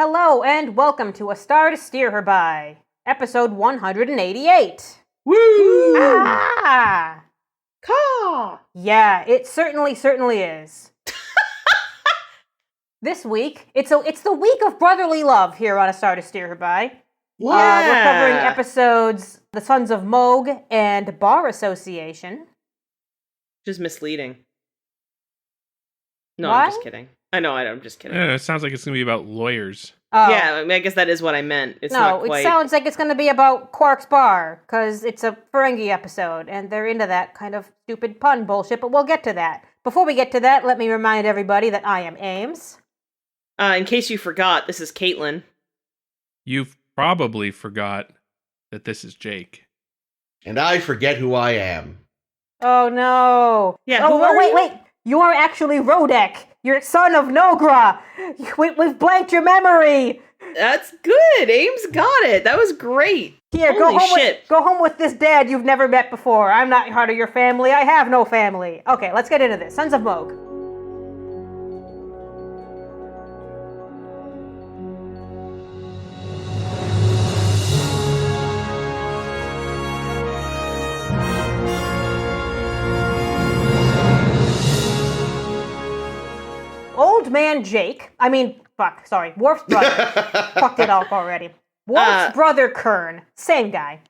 Hello and welcome to A Star to Steer Her By, episode 188. Woo! Ah! Caw! Yeah, it certainly is. This week, it's the week of brotherly love here on A Star to Steer Her By. Yeah. We're covering episodes The Sons of Mogh and Bar Association. Just misleading. No, Why? I'm just kidding. I'm just kidding. Yeah, it sounds like it's going to be about lawyers. Oh. Yeah, I guess that is what I meant. It's not quite... It sounds like it's going to be about Quark's Bar, because it's a Ferengi episode, and they're into that kind of stupid pun bullshit, but we'll get to that. Before we get to that, let me remind everybody that I am Ames. in case you forgot, this is Caitlin. You've probably forgot that this is Jake. And I forget who I am. Oh, no. Yeah, who are you? Wait. You are actually Rodek. You're son of Nogra. We've blanked your memory. That's good. Ames got it. That was great. Here, Holy shit. Go home with this dad you've never met before. I'm not part of your family. I have no family. Okay, let's get into this. Sons of Mogh. Old man Jake, Worf's brother, fucked it up already. Worf's brother Kurn, same guy,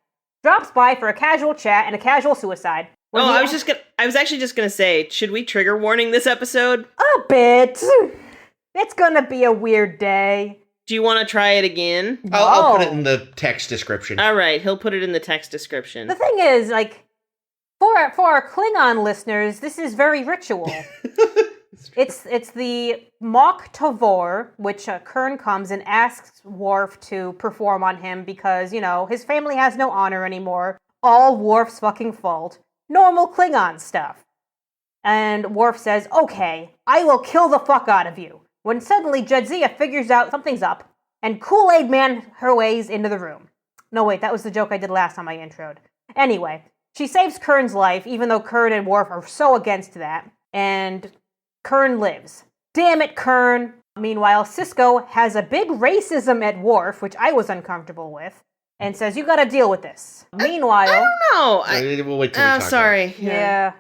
drops by for a casual chat and a casual suicide. I was actually just gonna say, should we trigger warning this episode? A bit. It's gonna be a weird day. Do you want to try it again? I'll put it in the text description. All right, he'll put it in the text description. The thing is, for our Klingon listeners, this is very ritual. It's the mock Tavor, which Kurn comes and asks Worf to perform on him because, his family has no honor anymore. All Worf's fucking fault. Normal Klingon stuff. And Worf says, okay, I will kill the fuck out of you. When suddenly Jadzia figures out something's up, and Kool-Aid Man her ways into the room. No, wait, that was the joke I did last time I introed. Anyway, she saves Kurn's life, even though Kurn and Worf are so against that, and Kurn lives. Damn it, Kurn! Meanwhile, Cisco has a big racism at Worf, which I was uncomfortable with, and says, you gotta deal with this. Meanwhile... I don't know. We'll wait till we talk sorry. Yeah.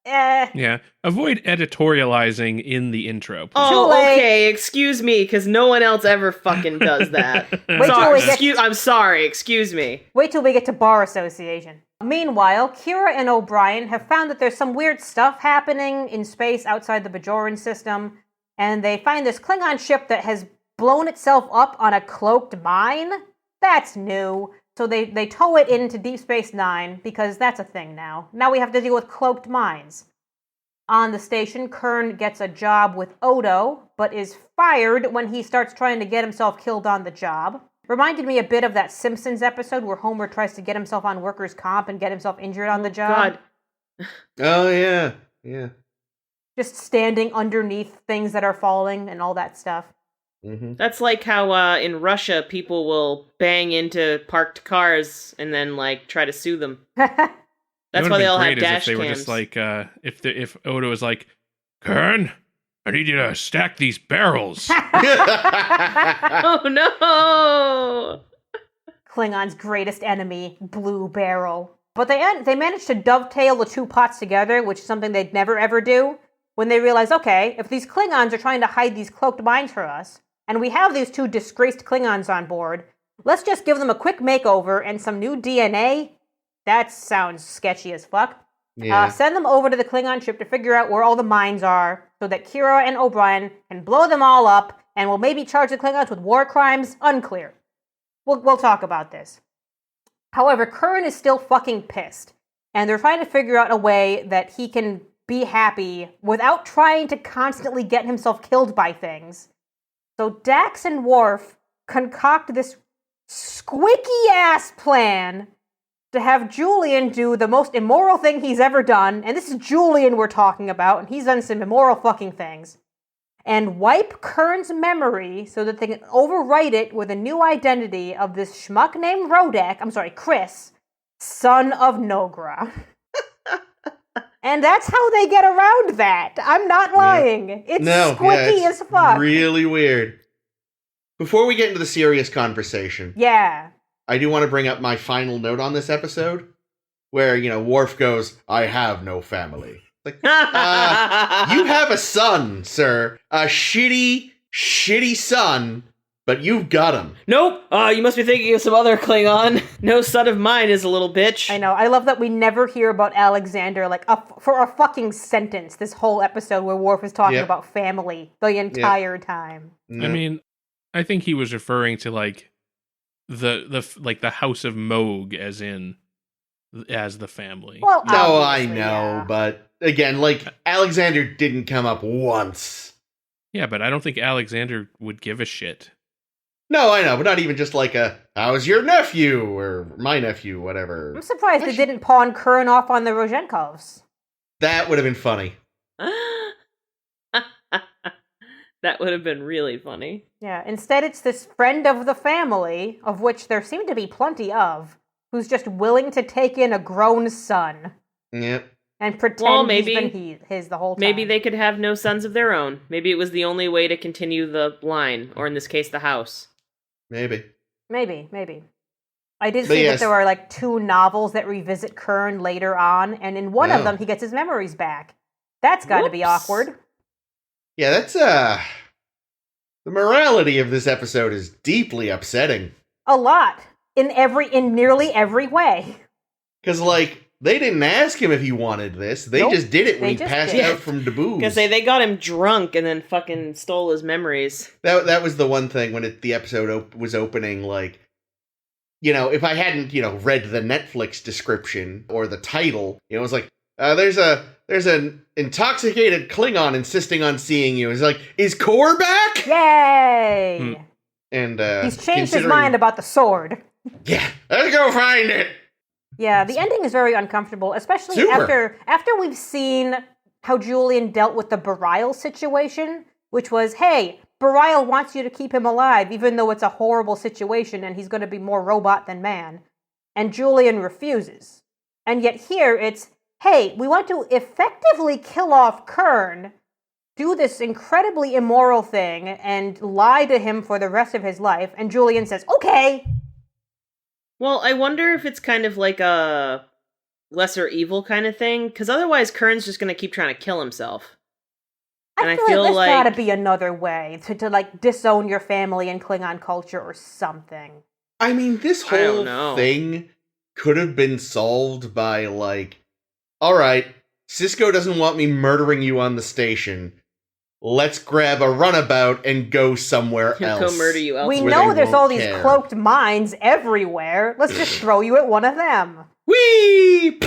Yeah. Avoid editorializing in the intro, please. Oh, okay. Excuse me, because no one else ever fucking does that. I'm sorry. Excuse me. Wait till we get to Bar Association. Meanwhile, Kira and O'Brien have found that there's some weird stuff happening in space outside the Bajoran system, and they find this Klingon ship that has blown itself up on a cloaked mine. That's new. So they tow it into Deep Space Nine, because that's a thing now. Now we have to deal with cloaked mines. On the station, Kurn gets a job with Odo, but is fired when he starts trying to get himself killed on the job. Reminded me a bit of that Simpsons episode where Homer tries to get himself on workers' comp and get himself injured on the job. God. Oh, yeah. Just standing underneath things that are falling and all that stuff. Mm-hmm. That's like how in Russia people will bang into parked cars and then try to sue them. That's why they all have dash cams. If they were just if Odo was like, Kurn, I need you to stack these barrels. Oh no! Klingon's greatest enemy, Blue Barrel. But they managed to dovetail the two pots together, which is something they'd never ever do, when they realize, okay, if these Klingons are trying to hide these cloaked mines for us, and we have these two disgraced Klingons on board, let's just give them a quick makeover and some new DNA. That sounds sketchy as fuck. Yeah. Send them over to the Klingon ship to figure out where all the mines are, so that Kira and O'Brien can blow them all up, and will maybe charge the Klingons with war crimes. Unclear. We'll talk about this. However, Kurn is still fucking pissed, and they're trying to figure out a way that he can be happy without trying to constantly get himself killed by things. So Dax and Worf concoct this squeaky-ass plan to have Julian do the most immoral thing he's ever done, and this is Julian we're talking about, and he's done some immoral fucking things, and wipe Kurn's memory so that they can overwrite it with a new identity of this schmuck named Chris, son of Nogra. And that's how they get around that. I'm not lying. It's squeaky as fuck. Really weird. Before we get into the serious conversation, Yeah. I do want to bring up my final note on this episode, where, Worf goes, "I have no family." Like, you have a son, sir. A shitty, shitty son, but you've got him. Nope. You must be thinking of some other Klingon. No son of mine is a little bitch. I know. I love that we never hear about Alexander, like, for a fucking sentence this whole episode where Worf is talking about family the entire time. I mean, I think he was referring to, like, the House of Mogh, as the family. Well, no, I know, yeah. but again, like, Alexander didn't come up once. Yeah, but I don't think Alexander would give a shit. No, I know, but not even just like how's your nephew, or my nephew, whatever. I'm surprised they didn't pawn Kurn off on the Rozhenkovs. That would have been funny. That would have been really funny. Yeah, instead it's this friend of the family, of which there seem to be plenty of, who's just willing to take in a grown son. Yep. And pretend he's been his the whole time. Maybe they could have no sons of their own. Maybe it was the only way to continue the line, or in this case, the house. Maybe. I did see that there are, like, 2 novels that revisit Kurn later on, and in one of them he gets his memories back. That's gotta be awkward. Yeah, that's, the morality of this episode is deeply upsetting. A lot. In nearly every way. Because, like, they didn't ask him if he wanted this. They just did it when he passed out from the booze. Because they got him drunk and then fucking stole his memories. That was the one thing when the episode was opening, like, if I hadn't, read the Netflix description or the title, it was like, there's an intoxicated Klingon insisting on seeing you. It's like, is Kor back? Yay! And he's changed his mind about the sword. Yeah, let's go find it. Yeah, the ending is very uncomfortable, especially after we've seen how Julian dealt with the Bareil situation, which was, hey, Bareil wants you to keep him alive, even though it's a horrible situation and he's going to be more robot than man. And Julian refuses. And yet here it's, hey, we want to effectively kill off Kurn, do this incredibly immoral thing, and lie to him for the rest of his life, and Julian says, okay! Well, I wonder if it's kind of like a lesser evil kind of thing, because otherwise Kurn's just going to keep trying to kill himself. I feel like there's gotta be another way to like, disown your family in Klingon culture or something. I mean, this whole thing could have been solved by, like, alright, Sisko doesn't want me murdering you on the station. Let's grab a runabout and go somewhere else. Go murder you elsewhere. We know there's all these cloaked mines everywhere. Let's just throw you at one of them. Whee!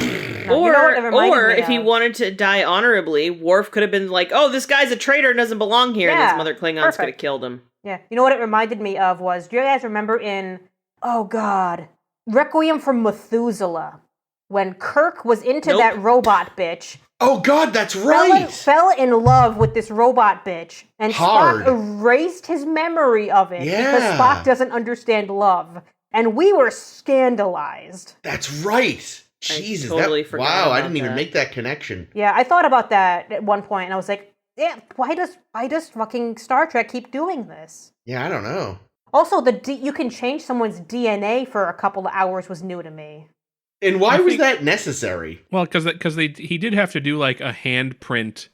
No, or if he wanted to die honorably, Worf could have been like, oh, this guy's a traitor and doesn't belong here, and then some other Klingons could have killed him. Yeah. You know what it reminded me of was, do you guys remember in, oh god, Requiem for Methuselah, when Kirk was into that robot bitch. Oh god, that's right! Fell in love with this robot bitch, and Spock erased his memory of it because Spock doesn't understand love, and we were scandalized. That's right! Jesus, totally forgot wow, about I didn't even make that connection. Yeah, I thought about that at one point, and I was like, yeah, why does fucking Star Trek keep doing this? Yeah, I don't know. Also, you can change someone's DNA for a couple of hours was new to me. And why was that necessary? Well, because he did have to do like a handprint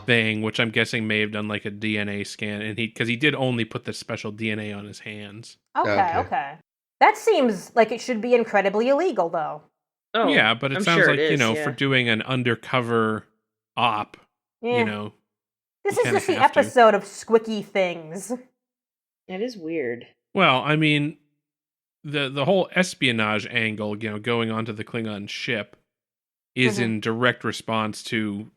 thing, which I'm guessing may have done like a DNA scan, and because he did only put the special DNA on his hands. Okay. That seems like it should be incredibly illegal, though. Oh, yeah, but it sounds like, for doing an undercover op, This is just the episode of squicky things. That is weird. Well, I mean, the whole espionage angle, going onto the Klingon ship is in direct response to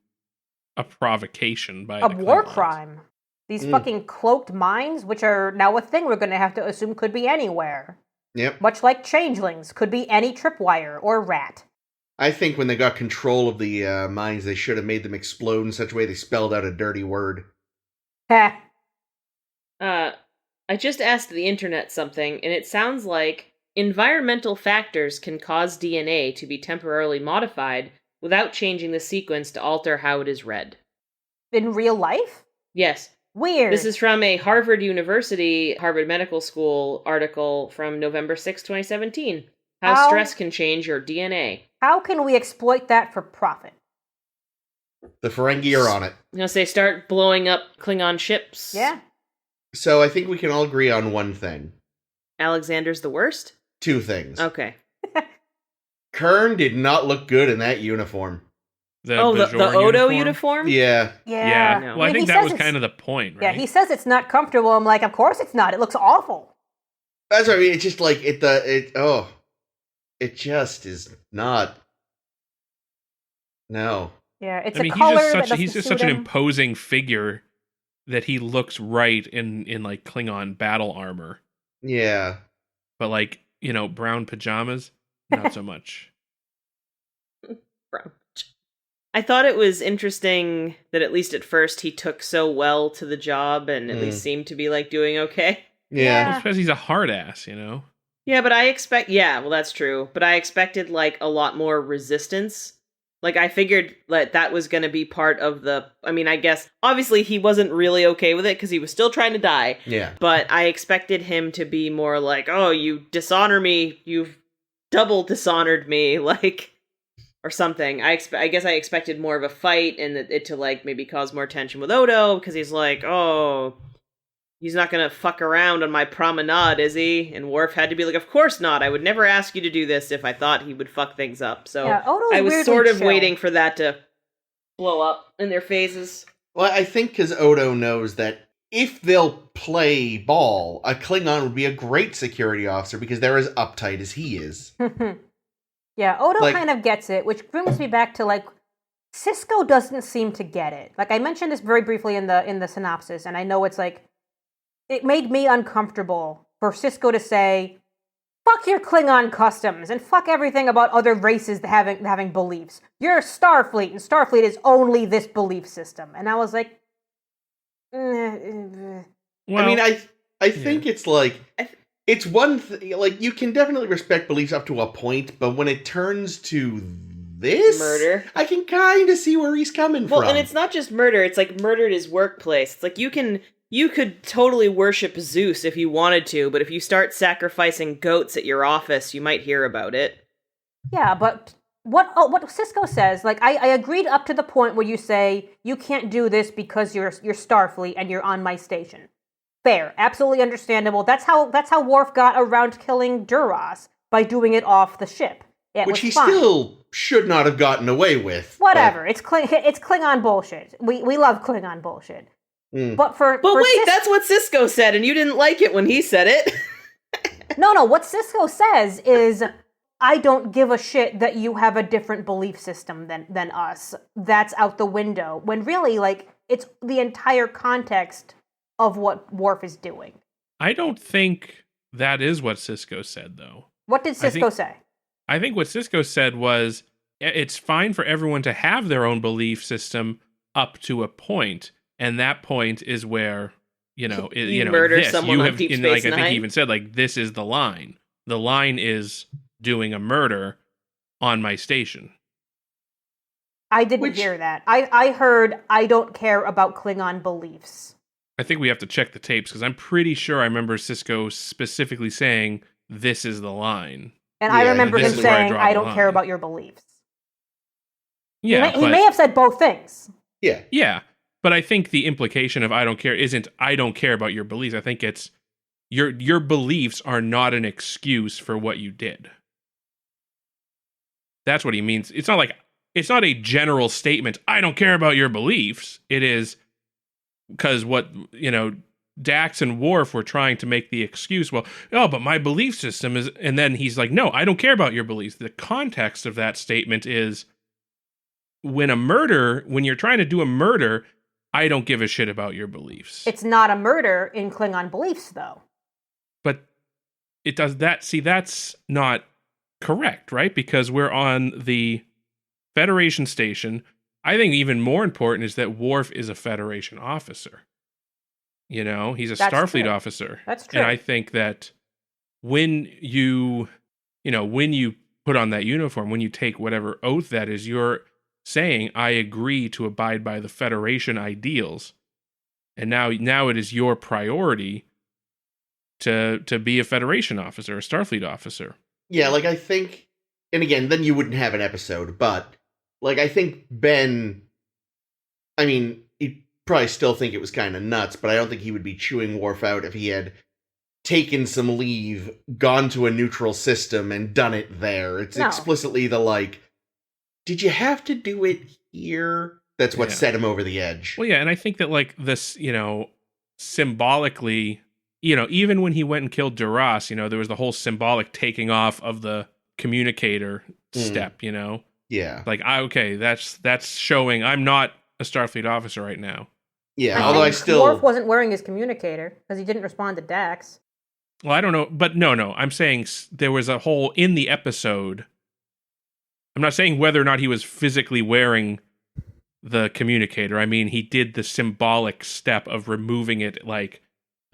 a provocation by a war crime. These fucking cloaked mines, which are now a thing we're going to have to assume could be anywhere. Yep. Much like changelings, could be any tripwire or rat. I think when they got control of the mines, they should have made them explode in such a way they spelled out a dirty word. Heh. I just asked the internet something, and it sounds like environmental factors can cause DNA to be temporarily modified without changing the sequence to alter how it is read. In real life? Yes. Weird. This is from a Harvard Medical School article from November 6, 2017. How stress can change your DNA. How can we exploit that for profit? The Ferengi are on it. I'm going to say start blowing up Klingon ships. Yeah. So I think we can all agree on one thing. Alexander's the worst? 2 things. Okay. Kurn did not look good in that uniform. The Odo uniform? Yeah. Yeah. No. Well, I think that was kind of the point, right? Yeah, he says it's not comfortable. I'm like, of course it's not. It looks awful. That's what I mean. It's just like, it just is not. No. Yeah, it's a color he's just such an imposing figure that he looks right in like Klingon battle armor. Yeah. But like, brown pajamas, not so much. Brown. I thought it was interesting that at least at first he took so well to the job and at least seemed to be like doing okay. Yeah. Well, because he's a hard ass, Yeah, but that's true. But I expected like a lot more resistance. Like I figured that was going to be part of I guess obviously he wasn't really okay with it because he was still trying to die. Yeah. But I expected him to be more like, oh, you dishonor me. You've double dishonored me. Like, or something. I guess I expected more of a fight and it to like maybe cause more tension with Odo because he's like, oh, he's not gonna fuck around on my promenade, is he? And Worf had to be like, of course not. I would never ask you to do this if I thought he would fuck things up. So yeah, I was sort of waiting for that to blow up in their faces. Well, I think because Odo knows that if they'll play ball, a Klingon would be a great security officer because they're as uptight as he is. Yeah, Odo kind of gets it, which brings me back to like Sisko doesn't seem to get it. Like I mentioned this very briefly in the synopsis, and I know it's like it made me uncomfortable for Sisko to say, "Fuck your Klingon customs and fuck everything about other races having beliefs. You're Starfleet, and Starfleet is only this belief system." And I was like, well, I mean, I think it's like. It's one thing, like, you can definitely respect beliefs up to a point, but when it turns to this... Murder. I can kind of see where he's coming from. Well, and it's not just murder, it's like murdered his workplace. It's like you could totally worship Zeus if you wanted to, but if you start sacrificing goats at your office, you might hear about it. Yeah, but what Sisko says, like, I agreed up to the point where you say, you can't do this because you're Starfleet and you're on my station. Fair, absolutely understandable. That's how Worf got around killing Duras, by doing it off the ship. Which he still should not have gotten away with. Whatever, it's Klingon bullshit. We love Klingon bullshit. But wait, that's what Sisko said, and you didn't like it when he said it. No, what Sisko says is, I don't give a shit that you have a different belief system than us. That's out the window. When really, like, it's the entire context of what Worf is doing. I don't think that is what Sisko said, though. What did Sisko say? I think what Sisko said was, it's fine for everyone to have their own belief system up to a point, and that point is where, you murder someone on Deep Space Nine. I think he even said, like, this is the line. The line is doing a murder on my station. I didn't hear that. I heard, I don't care about Klingon beliefs. I think we have to check the tapes, because I'm pretty sure I remember Sisko specifically saying, this is the line. And I remember him saying, I don't care about your beliefs. Yeah, he may have said both things. Yeah. Yeah, but I think the implication of I don't care isn't I don't care about your beliefs. I think it's your beliefs are not an excuse for what you did. That's what he means. It's not a general statement, I don't care about your beliefs. It is because what, Dax and Worf were trying to make the excuse, well, but my belief system is, and then he's like, no, I don't care about your beliefs. The context of that statement is, when you're trying to do a murder, I don't give a shit about your beliefs. It's not a murder in Klingon beliefs, though. But it does that, see, that's not correct, right? Because we're on the Federation station. I think even more important is that Worf is a Federation officer. He's a Starfleet officer. That's true. And I think that when you put on that uniform, when you take whatever oath that is, you're saying, I agree to abide by the Federation ideals. And now it is your priority to be a Federation officer, a Starfleet officer. Yeah, like, I think, and again, then you wouldn't have an episode, but, like, I think Ben, I mean, he'd probably still think it was kind of nuts, but I don't think he would be chewing Worf out if he had taken some leave, gone to a neutral system, and done it there. It's explicitly the, like, did you have to do it here? That's what set him over the edge. Well, yeah, and I think that, like, this, symbolically, even when he went and killed Duras, there was the whole symbolic taking off of the communicator step, Yeah. Like, that's showing I'm not a Starfleet officer right now. Yeah, although I still... Worf wasn't wearing his communicator, because he didn't respond to Dax. Well, I don't know, but no, I'm saying there was a whole, in the episode, I'm not saying whether or not he was physically wearing the communicator. I mean, he did the symbolic step of removing it, like,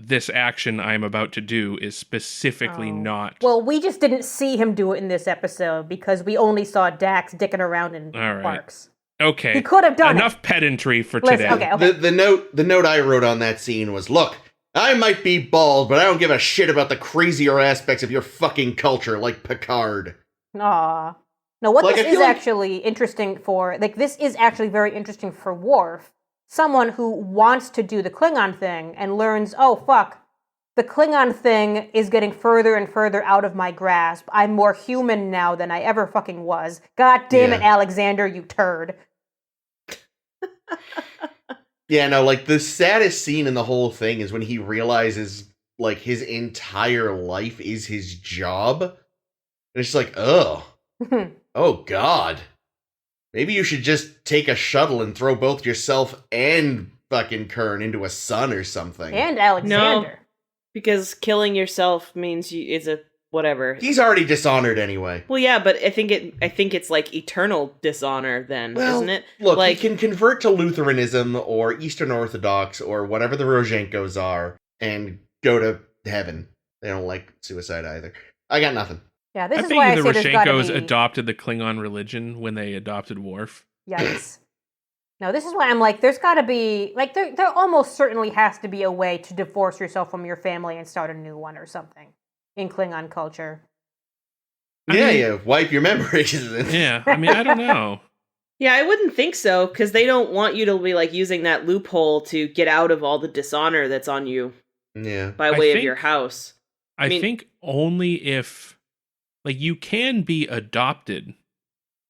this action I'm about to do is specifically not... Well, we just didn't see him do it in this episode, because we only saw Dax dicking around in parks. Okay. He could have done enough pedantry for today. Okay. The note I wrote on that scene was, look, I might be bald, but I don't give a shit about the crazier aspects of your fucking culture, like Picard. Aw. No, what this is actually interesting for, this is actually very interesting for Worf, someone who wants to do the Klingon thing and learns, oh, fuck, the Klingon thing is getting further and further out of my grasp. I'm more human now than I ever fucking was. God damn it, Alexander, you turd. Yeah, no, like, the saddest scene in the whole thing is when he realizes, like, his entire life is his job. And it's like, ugh. Oh, God. Maybe you should just take a shuttle and throw both yourself and fucking Kurn into a sun or something. And Alexander. No, because killing yourself means it's a whatever. He's already dishonored anyway. Well, yeah, but I think it's like eternal dishonor then, isn't it? Look, like, he can convert to Lutheranism or Eastern Orthodox or whatever the Rozhenkos are and go to heaven. They don't like suicide either. I got nothing. Yeah, this is why I say there's gotta Rozhenkos be... adopted the Klingon religion when they adopted Worf. Yikes. No, this is why I'm like, there's gotta be, like, there almost certainly has to be a way to divorce yourself from your family and start a new one or something in Klingon culture. Yeah, wipe your memories. Yeah, I mean, I don't know. Yeah, I wouldn't think so, because they don't want you to be, like, using that loophole to get out of all the dishonor that's on you by way of your house. I think only if, like, you can be adopted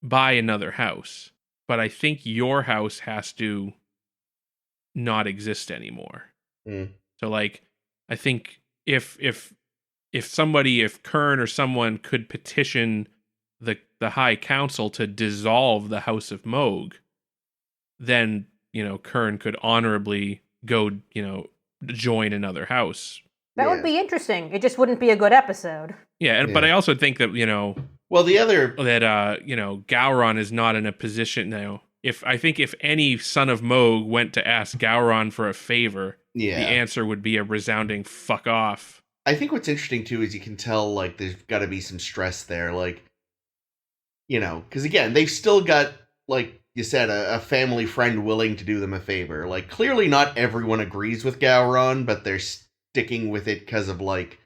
by another house, but I think your house has to not exist anymore. So, like, I think if Kurn or someone could petition the High Council to dissolve the House of Mogh, then, Kurn could honorably go, join another house. That would be interesting. It just wouldn't be a good episode. Yeah, but I also think that, well, the other... that, Gowron is not in a position now. If any son of Mogh went to ask Gowron for a favor, the answer would be a resounding fuck off. I think what's interesting, too, is you can tell, like, there's got to be some stress there. Like, because, again, they've still got, like you said, a family friend willing to do them a favor. Like, clearly not everyone agrees with Gowron, but they're sticking with it because of, like,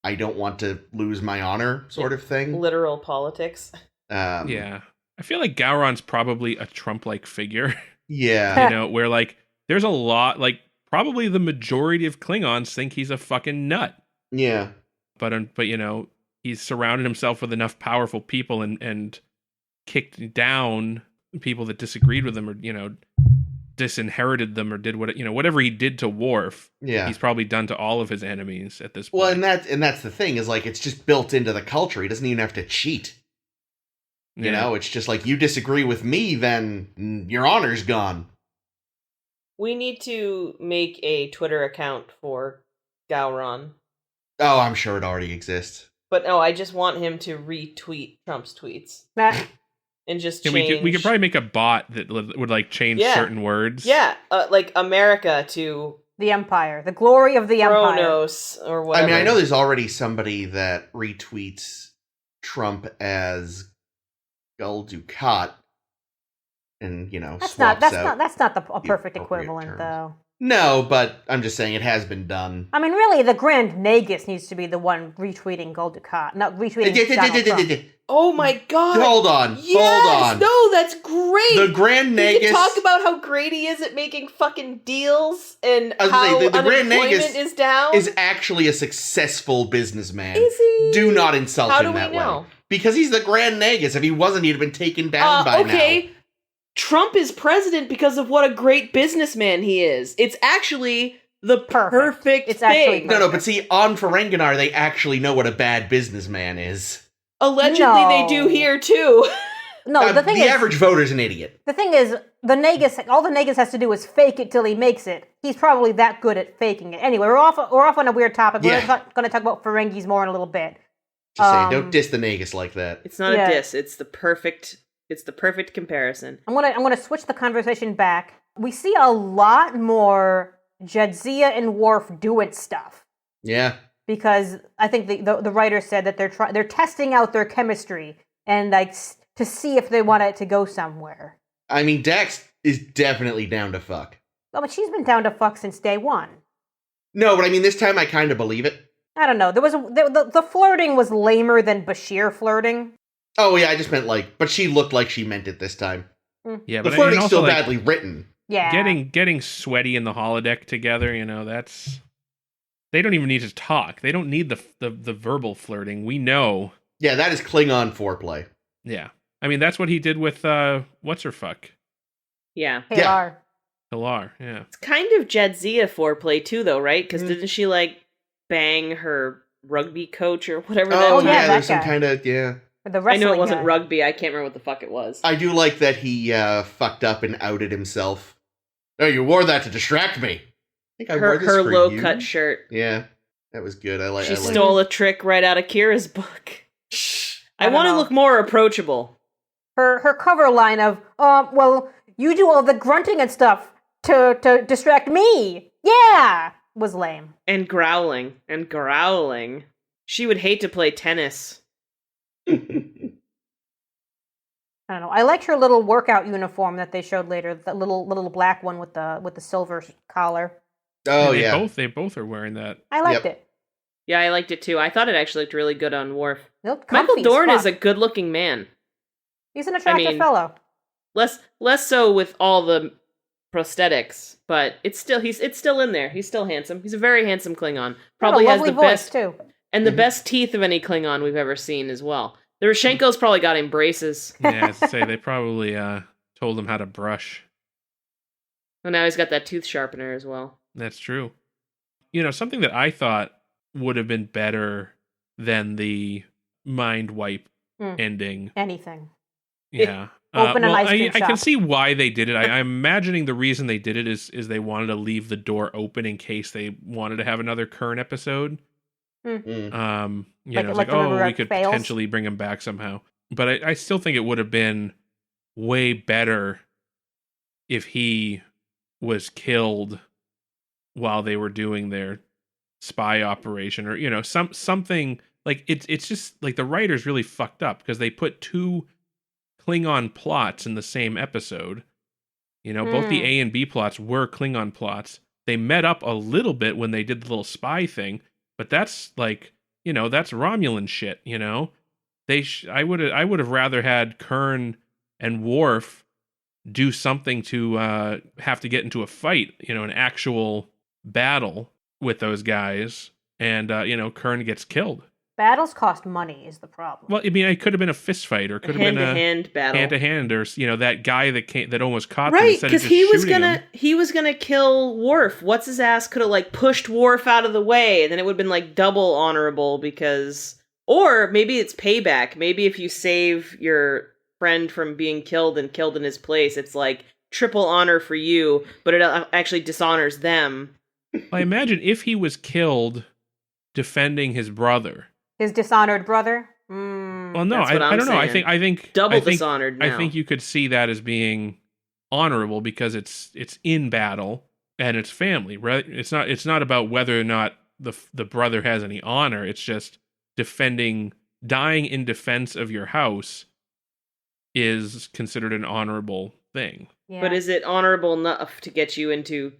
I don't want to lose my honor sort of thing. Literal politics. Yeah. I feel like Gowron's probably a Trump-like figure. Yeah. Where, like, there's a lot, like, probably the majority of Klingons think he's a fucking nut. Yeah. But he's surrounded himself with enough powerful people and kicked down people that disagreed with him or, disinherited them or did whatever he did to Worf. Yeah. He's probably done to all of his enemies at this point. Well, and that's the thing is, like, it's just built into the culture. He doesn't even have to cheat. It's just like, you disagree with me, then your honor's gone. We need to make a Twitter account for Gowron. Oh, I'm sure it already exists. But no, I just want him to retweet Trump's tweets. And just change... We could probably make a bot that would, like, change certain words. Yeah, like America to... The Empire. The glory of the Empire. Kronos, or whatever. I mean, I know there's already somebody that retweets Trump as Gul Dukat, and, that's swaps not out that's not a perfect equivalent, terms. though. No, but I'm just saying it has been done. I mean, really, the Grand Nagus needs to be the one retweeting Gul Dukat, not retweeting Donald Trump. Oh my god! Hold on, Yes! hold on. No, that's great! The Grand We Nagus... can talk about how great he is at making fucking deals and how the Grand unemployment Nagus is down. is actually a successful businessman. Is he? Do not insult How him do that we know? way. Because he's the Grand Nagus. If he wasn't, he'd have been taken down by now. Okay, Trump is president because of what a great businessman he is. It's actually the perfect It's actually thing. No, but see, on Ferenginar, they actually know what a bad businessman is. Allegedly, No. they do here too. No, the thing is, average voter's an idiot. the thing is, all the Nagus has to do is fake it till he makes it. He's probably that good at faking it. Anyway, we're off on a weird topic. Yeah. We're going to talk about Ferengis more in a little bit. Just saying, don't diss the Nagus like that. It's not Yeah. a diss. It's the perfect comparison. I'm gonna switch the conversation back. We see a lot more Jadzia and Worf doing stuff Yeah. because I think the writer said that they're testing out their chemistry and like to see if they want it to go somewhere. I mean, Dax is definitely down to fuck. Oh, but she's been down to fuck since day one. No, but I mean, this time I kind of believe it. I don't know. The flirting was lamer than Bashir flirting. Oh, yeah, I just meant but she looked like she meant it this time. Yeah, The but flirting's also, still like, badly written. Yeah. getting sweaty in the holodeck together, that's... They don't even need to talk. They don't need the verbal flirting. We know. Yeah, that is Klingon foreplay. Yeah. I mean, that's what he did with, what's-her-fuck? Yeah. Pilar. Pilar, yeah. It's kind of Jadzia foreplay too, though, right? Because didn't she, bang her rugby coach or whatever that Oh, was? yeah, yeah, that there's some guy. kind of, yeah. The I wrestling know it wasn't guy. rugby. I can't remember what the fuck it was. I do like that he fucked up and outed himself. Oh, you wore that to distract me. I think I wore this Her for low you. cut shirt. Yeah, that was good. She stole a trick right out of Kira's book. I don't want to know. look more approachable. Her cover line of, well, you do all the grunting and stuff to distract me. Yeah, was lame. And growling. She would hate to play tennis. I don't know. I liked her little workout uniform that they showed later. The little black one with the silver collar. Oh, And yeah. They both are wearing that. I liked Yep. it. Yeah, I liked it too. I thought it actually looked really good on Worf. It looked Michael comfy as Dorn fuck. is a good-looking man. He's an attractive mean, fellow. Less so with all the prosthetics, but it's still in there. He's still handsome. He's a very handsome Klingon. Probably Got a has lovely the voice best too. and the best teeth of any Klingon we've ever seen as well. The Rashenko's probably got him braces. Yeah, I'd say they probably told him how to brush. And now he's got that tooth sharpener as well. That's true. Something that I thought would have been better than the mind wipe ending. Anything. Yeah. Open an ice cream I can shop. see why they did it. I'm imagining the reason they did it is they wanted to leave the door open in case they wanted to have another Kurn episode. Mm. It's like the oh, River we could fails? potentially bring him back somehow. But I still think it would have been way better if he was killed while they were doing their spy operation, or something like it's just like the writers really fucked up because they put two Klingon plots in the same episode. Both the A and B plots were Klingon plots. They met up a little bit when they did the little spy thing, but that's that's Romulan shit. I would have rather had Kurn and Worf do something to have to get into a fight, an actual battle with those guys, and Kurn gets killed. Battles cost money is the problem. Well, I mean, it could have been a fist fight, or could have been a hand-to-hand battle. hand-to-hand, or that guy that almost caught them Right, instead of because just he was gonna kill Worf. What's his ass could have pushed Worf out of the way, and then it would have been double honorable or maybe it's payback. Maybe if you save your friend from being killed and killed in his place, it's triple honor for you, but it actually dishonors them. I imagine if he was killed defending his brother. His dishonored brother? Well, no, That's what I I'm don't know. I saying. think Double dishonored now. I think you could see that as being honorable because it's in battle and it's family, right? It's not about whether or not the brother has any honor. It's just dying in defense of your house is considered an honorable thing. Yeah. But is it honorable enough to get you into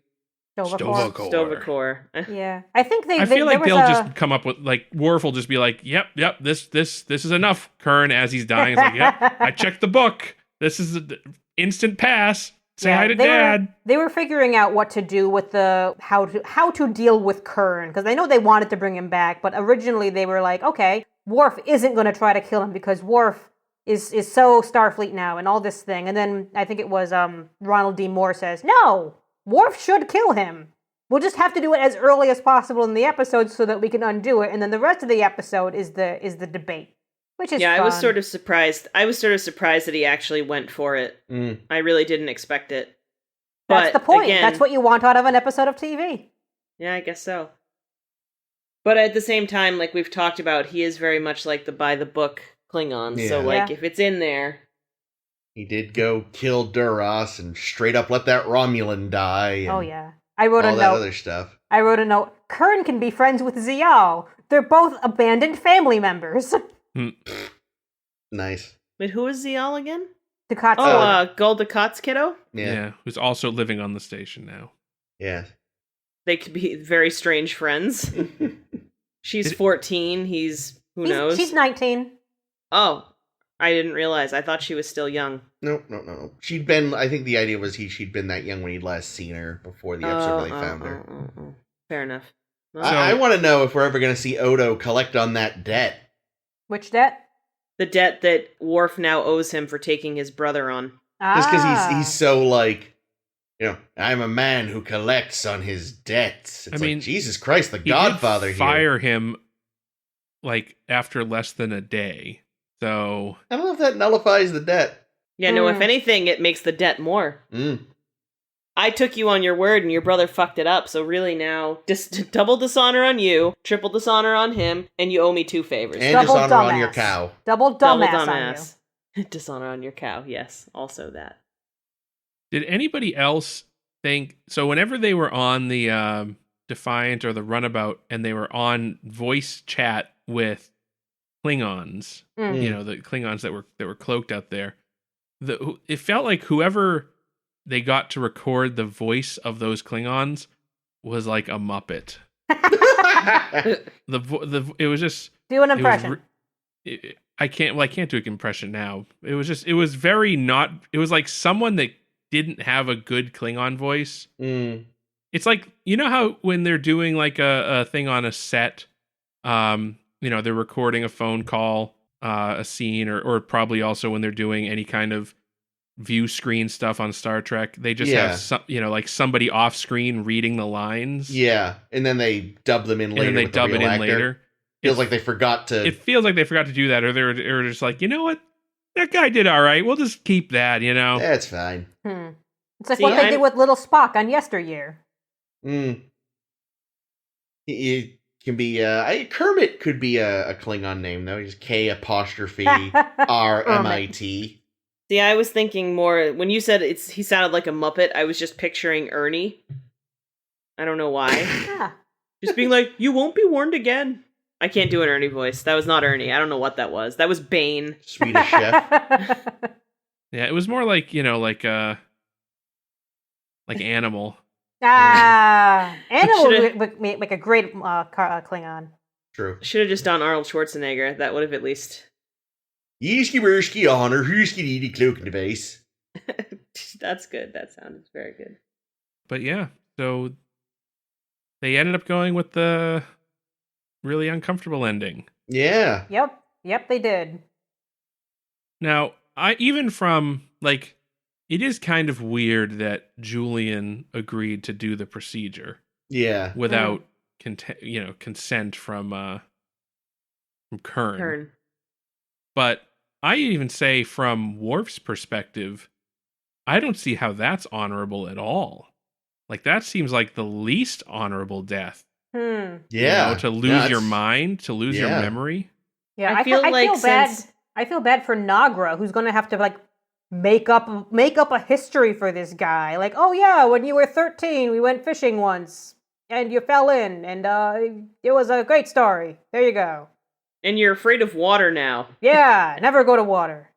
Stovacor. Stovacor. Yeah, I think I they feel like there they'll was just come up with like Worf will just be like, "Yep, this is enough." Kurn, as he's dying, is like, "Yep, I checked the book. This is an instant pass. Say hi to Dad." They were figuring out what to do with the how to deal with Kurn, because I know they wanted to bring him back, but originally they were like, okay, Worf isn't going to try to kill him because Worf is so Starfleet now and all this thing. And then I think it was Ronald D. Moore says, no, Worf should kill him. We'll just have to do it as early as possible in the episode so that we can undo it. And then the rest of the episode is the debate, which is fun. I was sort of surprised. That he actually went for it. I really didn't expect it. That's But the point. again, That's what you want out of an episode of TV. Yeah, I guess so. But at the same time, like we've talked about, he is very much like the by the book Klingon. Yeah. So like if it's in there, He did go kill Duras and straight up let that Romulan die. And Oh yeah. I wrote all a that note. other stuff. I wrote a note. Kurn can be friends with Zial. They're both abandoned family members. Nice. wait, who is Zial again? Ducati. Oh, Gul Dukat's kiddo? Yeah. Who's also living on the station now. Yeah. They could be very strange friends. She's 14, he's who knows? She's 19. Oh, I didn't realize. I thought she was still young. No. She'd been, I think the idea was she'd been that young when he'd last seen her before the episode where they found her. Fair enough. I want to know if we're ever going to see Odo collect on that debt. Which debt? The debt that Worf now owes him for taking his brother on. Just because he's so like, I'm a man who collects on his debts. It's like, Jesus Christ, the Godfather did here. fire him like after less than a day. So I don't know if that nullifies the debt. Yeah, no, if anything, it makes the debt more. I took you on your word and your brother fucked it up, so really now, just double dishonor on you, triple dishonor on him, and you owe me 2 favors. And Double dishonor on dumbass. your cow. Double dumbass on you. Dishonor on your cow, yes, also that. did anybody else think, so whenever they were on the Defiant or the Runabout and they were on voice chat with Klingons, the Klingons that were cloaked out there, it felt like whoever they got to record the voice of those Klingons was like a Muppet. It was just Do an impression. I can't do an impression now. It was very not. It was like someone that didn't have a good Klingon voice. It's like, you know how when they're doing like a thing on a set, they're recording a phone call, a scene, or probably also when they're doing any kind of view screen stuff on Star Trek, they just have like somebody off screen reading the lines. Yeah, and then they dub them in later. And then they dub it in actor. later. Feels like they forgot to. It feels like they forgot to do that, or they're just like, you know what, that guy did all right. We'll just keep that. That's fine. It's like what they did with Little Spock on Yesteryear. It can be. Kermit could be a Klingon name though. He's K''RMIT. See, I was thinking more when you said he sounded like a Muppet. I was just picturing Ernie. I don't know why. Just being like, "You won't be warned again." I can't do an Ernie voice. That was not Ernie. I don't know what that was. That was Bane. Swedish chef. Yeah, it was more like like Animal. Animal would make a great Klingon. True. Should have just done Arnold Schwarzenegger. That would have at least. Yiski Burski honor, Huski Didi cloak device. That's good. That sounded very good. But yeah, so they ended up going with the really uncomfortable ending. Yeah. Yep, they did. Now, even from like, it is kind of weird that Julian agreed to do the procedure. Yeah. Without consent from Kurn. But I even say from Worf's perspective, I don't see how that's honorable at all. Like, that seems like the least honorable death. Yeah. To lose your mind, to lose your memory. Yeah, I feel bad. I feel bad for Nagra, who's going to have to like make up a history for this guy. Like, oh yeah, when you were 13, we went fishing once, and you fell in, and it was a great story. There you go. And you're afraid of water now. Yeah, never go to water.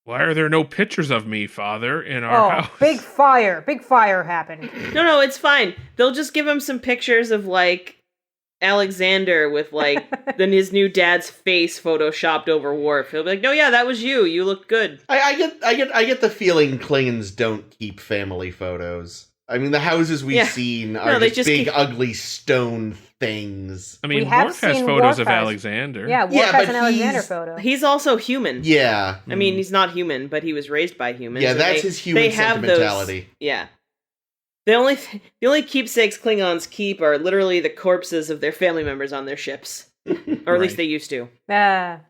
Why are there no pictures of me, Father, in our house? Big fire happened. No, it's fine. They'll just give him some pictures of, like, Alexander with, like, then his new dad's face photoshopped over Worf. He'll be like, no, yeah, that was you. You looked good. I get the feeling Klingons don't keep family photos. I mean, the houses we've seen are just big, ugly stone things. I mean, Worf has photos of Alexander. Yeah, Worf has an Alexander photo. He's also human. Yeah. I mean, he's not human, but he was raised by humans. Yeah, that's his human sentimentality. Yeah. The only keepsakes Klingons keep are literally the corpses of their family members on their ships. Or at least they used to. I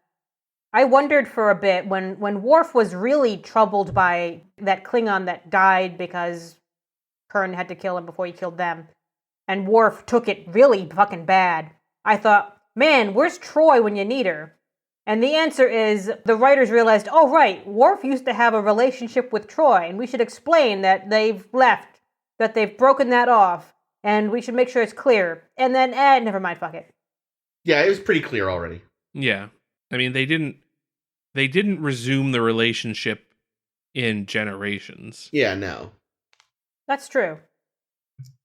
wondered for a bit when Worf was really troubled by that Klingon that died because Kurn had to kill him before he killed them, and Worf took it really fucking bad. I thought, man, where's Troy when you need her? And the answer is, the writers realized, oh right, Worf used to have a relationship with Troy, and we should explain that they've left, that they've broken that off, and we should make sure it's clear. And then, never mind, fuck it. Yeah, it was pretty clear already. Yeah. I mean, they didn't resume the relationship in Generations. Yeah, no. That's true.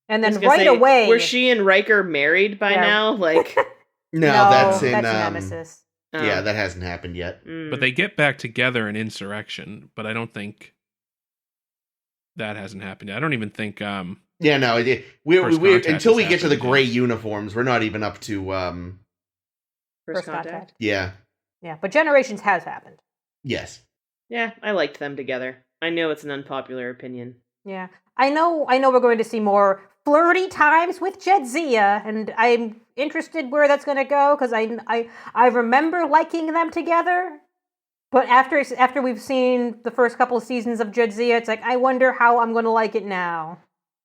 And then right away... Were she and Riker married by now? Like, no, that's in Nemesis. Yeah, that hasn't happened yet. But they get back together in Insurrection, but I don't think that hasn't happened yet. I don't even think... yeah, no, we until we get to the gray uniforms, we're not even up to... First Contact? Yeah. Yeah, but Generations has happened. Yes. Yeah, I liked them together. I know it's an unpopular opinion. Yeah. I know we're going to see more flirty times with Jadzia, and I'm interested where that's going to go, because I remember liking them together, but after we've seen the first couple of seasons of Jadzia, it's like, I wonder how I'm going to like it now.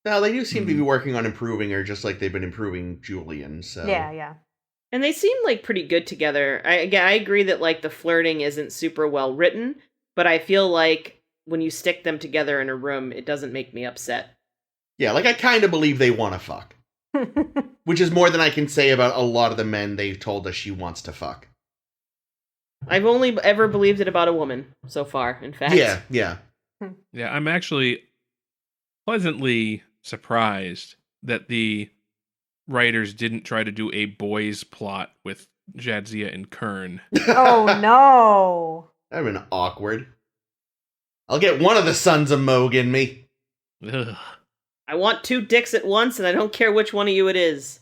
No, they do seem to be working on improving her, just like they've been improving Julian, so... Yeah. And they seem, like, pretty good together. I agree that, like, the flirting isn't super well written, but I feel like when you stick them together in a room, it doesn't make me upset. Yeah, like, I kind of believe they want to fuck. Which is more than I can say about a lot of the men they've told us she wants to fuck. I've only ever believed it about a woman so far, in fact. Yeah. Yeah, I'm actually pleasantly surprised that the writers didn't try to do a boys plot with Jadzia and Kurn. Oh, no. That'd have been awkward. I'll get one of the sons of Mogh in me. Ugh. I want 2 dicks at once, and I don't care which one of you it is.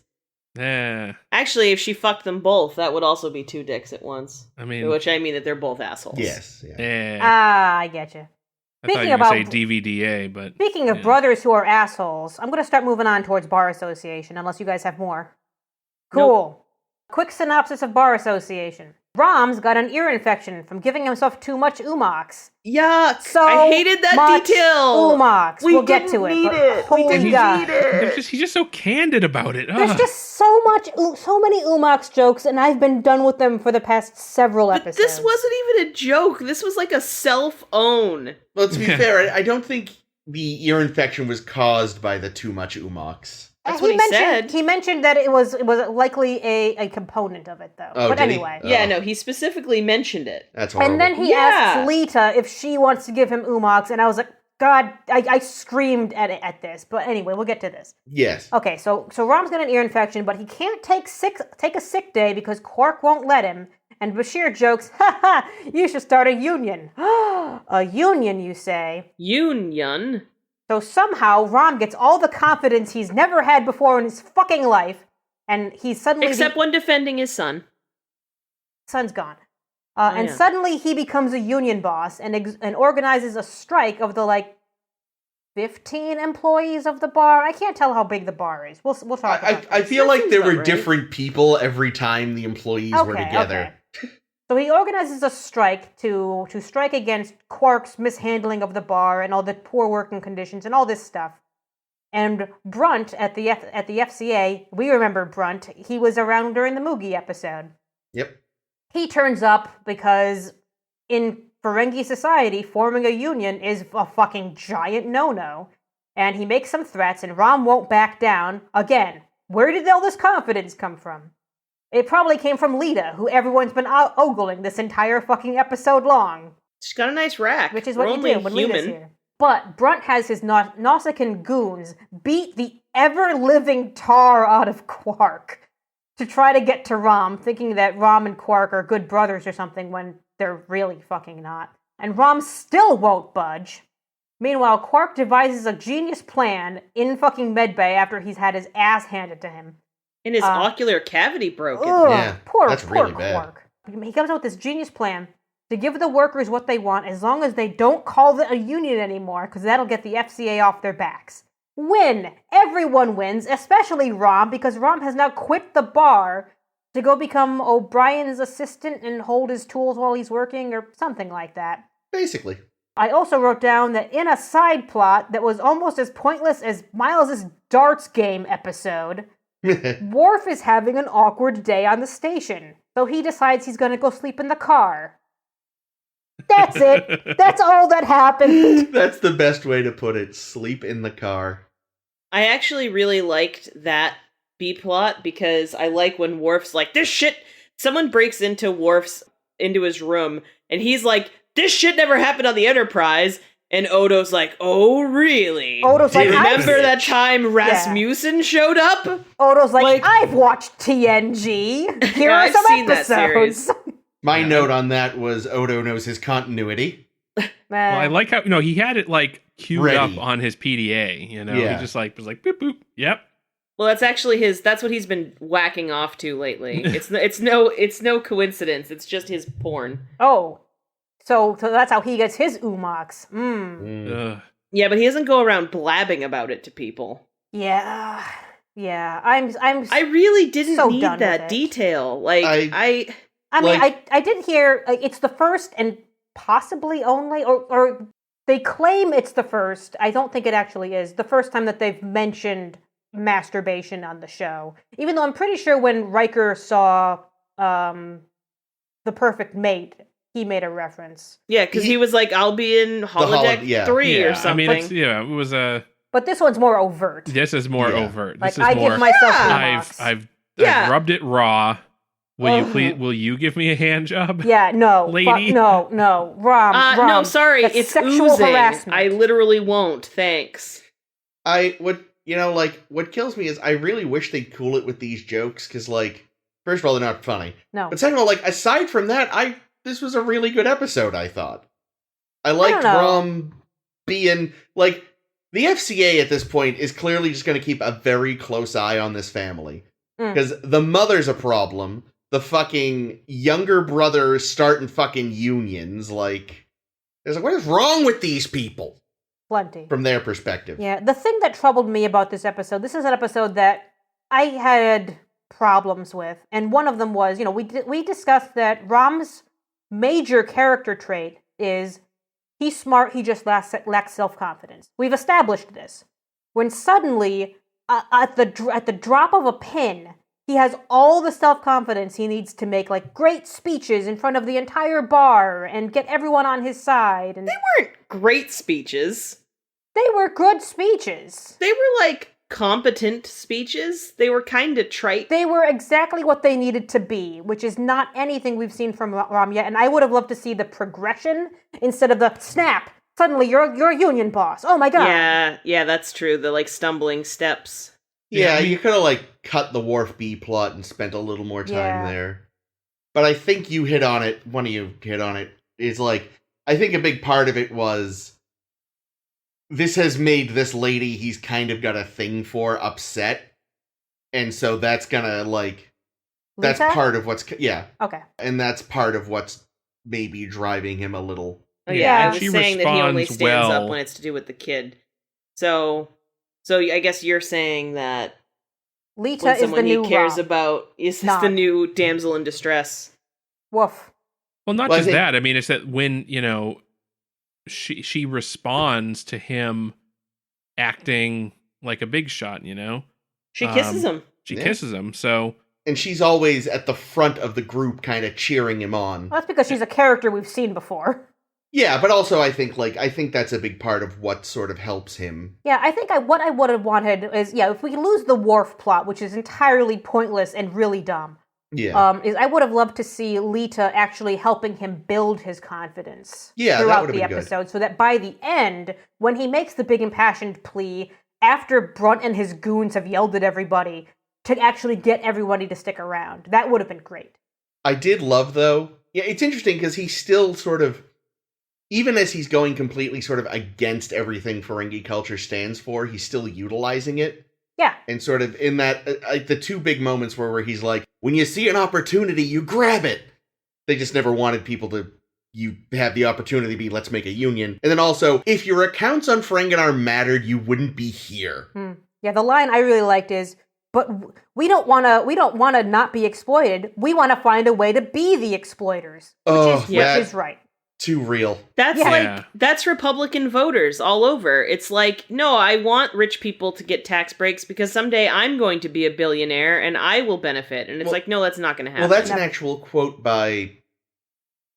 Actually, if she fucked them both, that would also be 2 dicks at once. I mean... Which I mean that they're both assholes. Yes. Yeah. I get you. I thought you were going to say DVDA, but... Speaking of brothers who are assholes, I'm going to start moving on towards Bar Association, unless you guys have more. Cool. Nope. Quick synopsis of Bar Association. Rom's got an ear infection from giving himself too much umox. Yuck! So I hated that detail! Umox. We'll get to it. Holy God. He's just so candid about it. There's just so many umox jokes, and I've been done with them for the past several episodes. This wasn't even a joke. This was like a self-own. Well, to be fair, I don't think the ear infection was caused by the too much umox. That's what he said. He mentioned that it was likely a component of it, though. Oh, but anyway. Yeah, no, he specifically mentioned it. That's horrible. And then he asks Lita if she wants to give him umox, and I was like, God, I screamed at this. But anyway, we'll get to this. Yes. Okay, so Rom's got an ear infection, but he can't take a sick day because Quark won't let him. And Bashir jokes, you should start a union. A union, you say? Union? So somehow, Rom gets all the confidence he's never had before in his fucking life, and he's suddenly... Except when defending his son. Son's gone. Suddenly he becomes a union boss and organizes a strike of the, 15 employees of the bar. I can't tell how big the bar is. We'll talk about that. I feel like there were different people every time the employees were together. Okay. So he organizes a strike to strike against Quark's mishandling of the bar and all the poor working conditions and all this stuff. And Brunt at the FCA, we remember Brunt. He was around during the Moogie episode. Yep. He turns up because in Ferengi society, forming a union is a fucking giant no-no. And he makes some threats, and Rom won't back down. Again, where did all this confidence come from? It probably came from Lita, who everyone's been ogling this entire fucking episode long. She's got a nice rack. which is We're what you only do when human. Lita's here. But Brunt has his Nausicaan goons beat the ever-living tar out of Quark to try to get to Rom, thinking that Rom and Quark are good brothers or something when they're really fucking not. And Rom still won't budge. Meanwhile, Quark devises a genius plan in fucking medbay after he's had his ass handed to him. And his ocular cavity broken. Ugh, Yeah, poor that's really bad. Quark. He comes up with this genius plan to give the workers what they want as long as they don't call it a union anymore, because that'll get the FCA off their backs. Win! Everyone wins, especially Rom, because Rom has now quit the bar to go become O'Brien's assistant and hold his tools while he's working, or something like that. Basically. I also wrote down that in a side plot that was almost as pointless as Miles' darts game episode, Worf is having an awkward day on the station, so he decides he's gonna go sleep in the car. That's it. That's all that happened. That's the best way to put it. Sleep in the car. I actually really liked that B-plot because I like when Worf's like, this shit... Someone breaks into his room, and he's like, this shit never happened on the Enterprise. And Odo's like, oh, really? Odo's like, remember that time Rasmussen showed up? Odo's like, I've watched TNG. Here are I've some seen that episodes. series. My note on that was Odo knows his continuity. Well, I like how he had it like queued Ready. up on his PDA. Yeah. He just like was like boop boop. Yep. Well, that's actually that's what he's been whacking off to lately. It's no coincidence. It's just his porn. Oh. So that's how he gets his umox. Yeah, but he doesn't go around blabbing about it to people. Yeah. I really didn't so need done that with it. detail. Like I mean, I did hear it's the first and possibly only, or they claim it's the first. I don't think it actually is the first time that they've mentioned masturbation on the show. Even though I'm pretty sure when Riker saw The Perfect Mate, he made a reference. Yeah, because he was like, "I'll be in holodeck 3 or something." I mean, it was a. But this one's more overt. This is more overt. Like this is I more, give myself umox. I've rubbed it raw. Will you give me a hand job? Yeah, no, lady. No, Rom. No, sorry, That's it's sexual oozing. harassment. I literally won't. Thanks. What kills me is I really wish they'd cool it with these jokes, because, like, first of all, they're not funny. No. But second of all, like, aside from that, this was a really good episode, I thought. I liked Rom being, like, the FCA at this point is clearly just going to keep a very close eye on this family. Because the mother's a problem. The fucking younger brother starting fucking unions, like, there's like, what is wrong with these people? Plenty. From their perspective. Yeah, the thing that troubled me about this is an episode that I had problems with, and one of them was, we discussed that Rom's major character trait is he's smart, he just lacks self-confidence. We've established this. When suddenly, at the drop of a pin, he has all the self-confidence he needs to make, like, great speeches in front of the entire bar and get everyone on his side. And they weren't great speeches. They were good speeches. They were, like, competent speeches. They were kind of trite. They were exactly what they needed to be, which is not anything we've seen from Rom yet. And I would have loved to see the progression instead of the snap. Suddenly, you're a union boss. Oh my god. Yeah, that's true. The, like, stumbling steps. Yeah, you could have, like, cut the Worf B plot and spent a little more time there. But I think you hit on it, one of you hit on it, is, like, I think a big part of it was, this has made this lady he's kind of got a thing for upset. And so that's gonna, like, Lisa? that's part of what's, Okay. And that's part of what's maybe driving him a little. Oh, yeah, I she was saying that he only responds stands well. up when it's to do with the kid. So I guess you're saying that Lita when is the someone new he cares Rom. about is Not. the new damsel in distress. Woof. Well, not Well, I just think- that. I mean, it's that when, she responds to him acting like a big shot, She kisses him. She Yeah. kisses him, so... And she's always at the front of the group kind of cheering him on. Well, that's because she's a character we've seen before. Yeah, but also I think that's a big part of what sort of helps him. Yeah, I think what I would have wanted is, if we lose the Worf plot, which is entirely pointless and really dumb, Yeah. is I would have loved to see Lita actually helping him build his confidence Yeah, that throughout would the have been good. episode, so that by the end, when he makes the big impassioned plea, after Brunt and his goons have yelled at everybody, to actually get everybody to stick around. That would have been great. I did love, though. Yeah, it's interesting because he's still sort of, even as he's going completely sort of against everything Ferengi culture stands for, he's still utilizing it. Yeah. And sort of in that, the two big moments where he's like, when you see an opportunity, you grab it. They just never wanted people to, you have the opportunity to be, let's make a union. And then also, if your accounts on Ferenginar mattered, you wouldn't be here. Yeah, the line I really liked is, but we don't want to not be exploited. We want to find a way to be the exploiters, which is right. Too real. That's Republican voters all over. It's like, no, I want rich people to get tax breaks because someday I'm going to be a billionaire and I will benefit. And it's like, no, that's not going to happen. Well, that's an actual quote by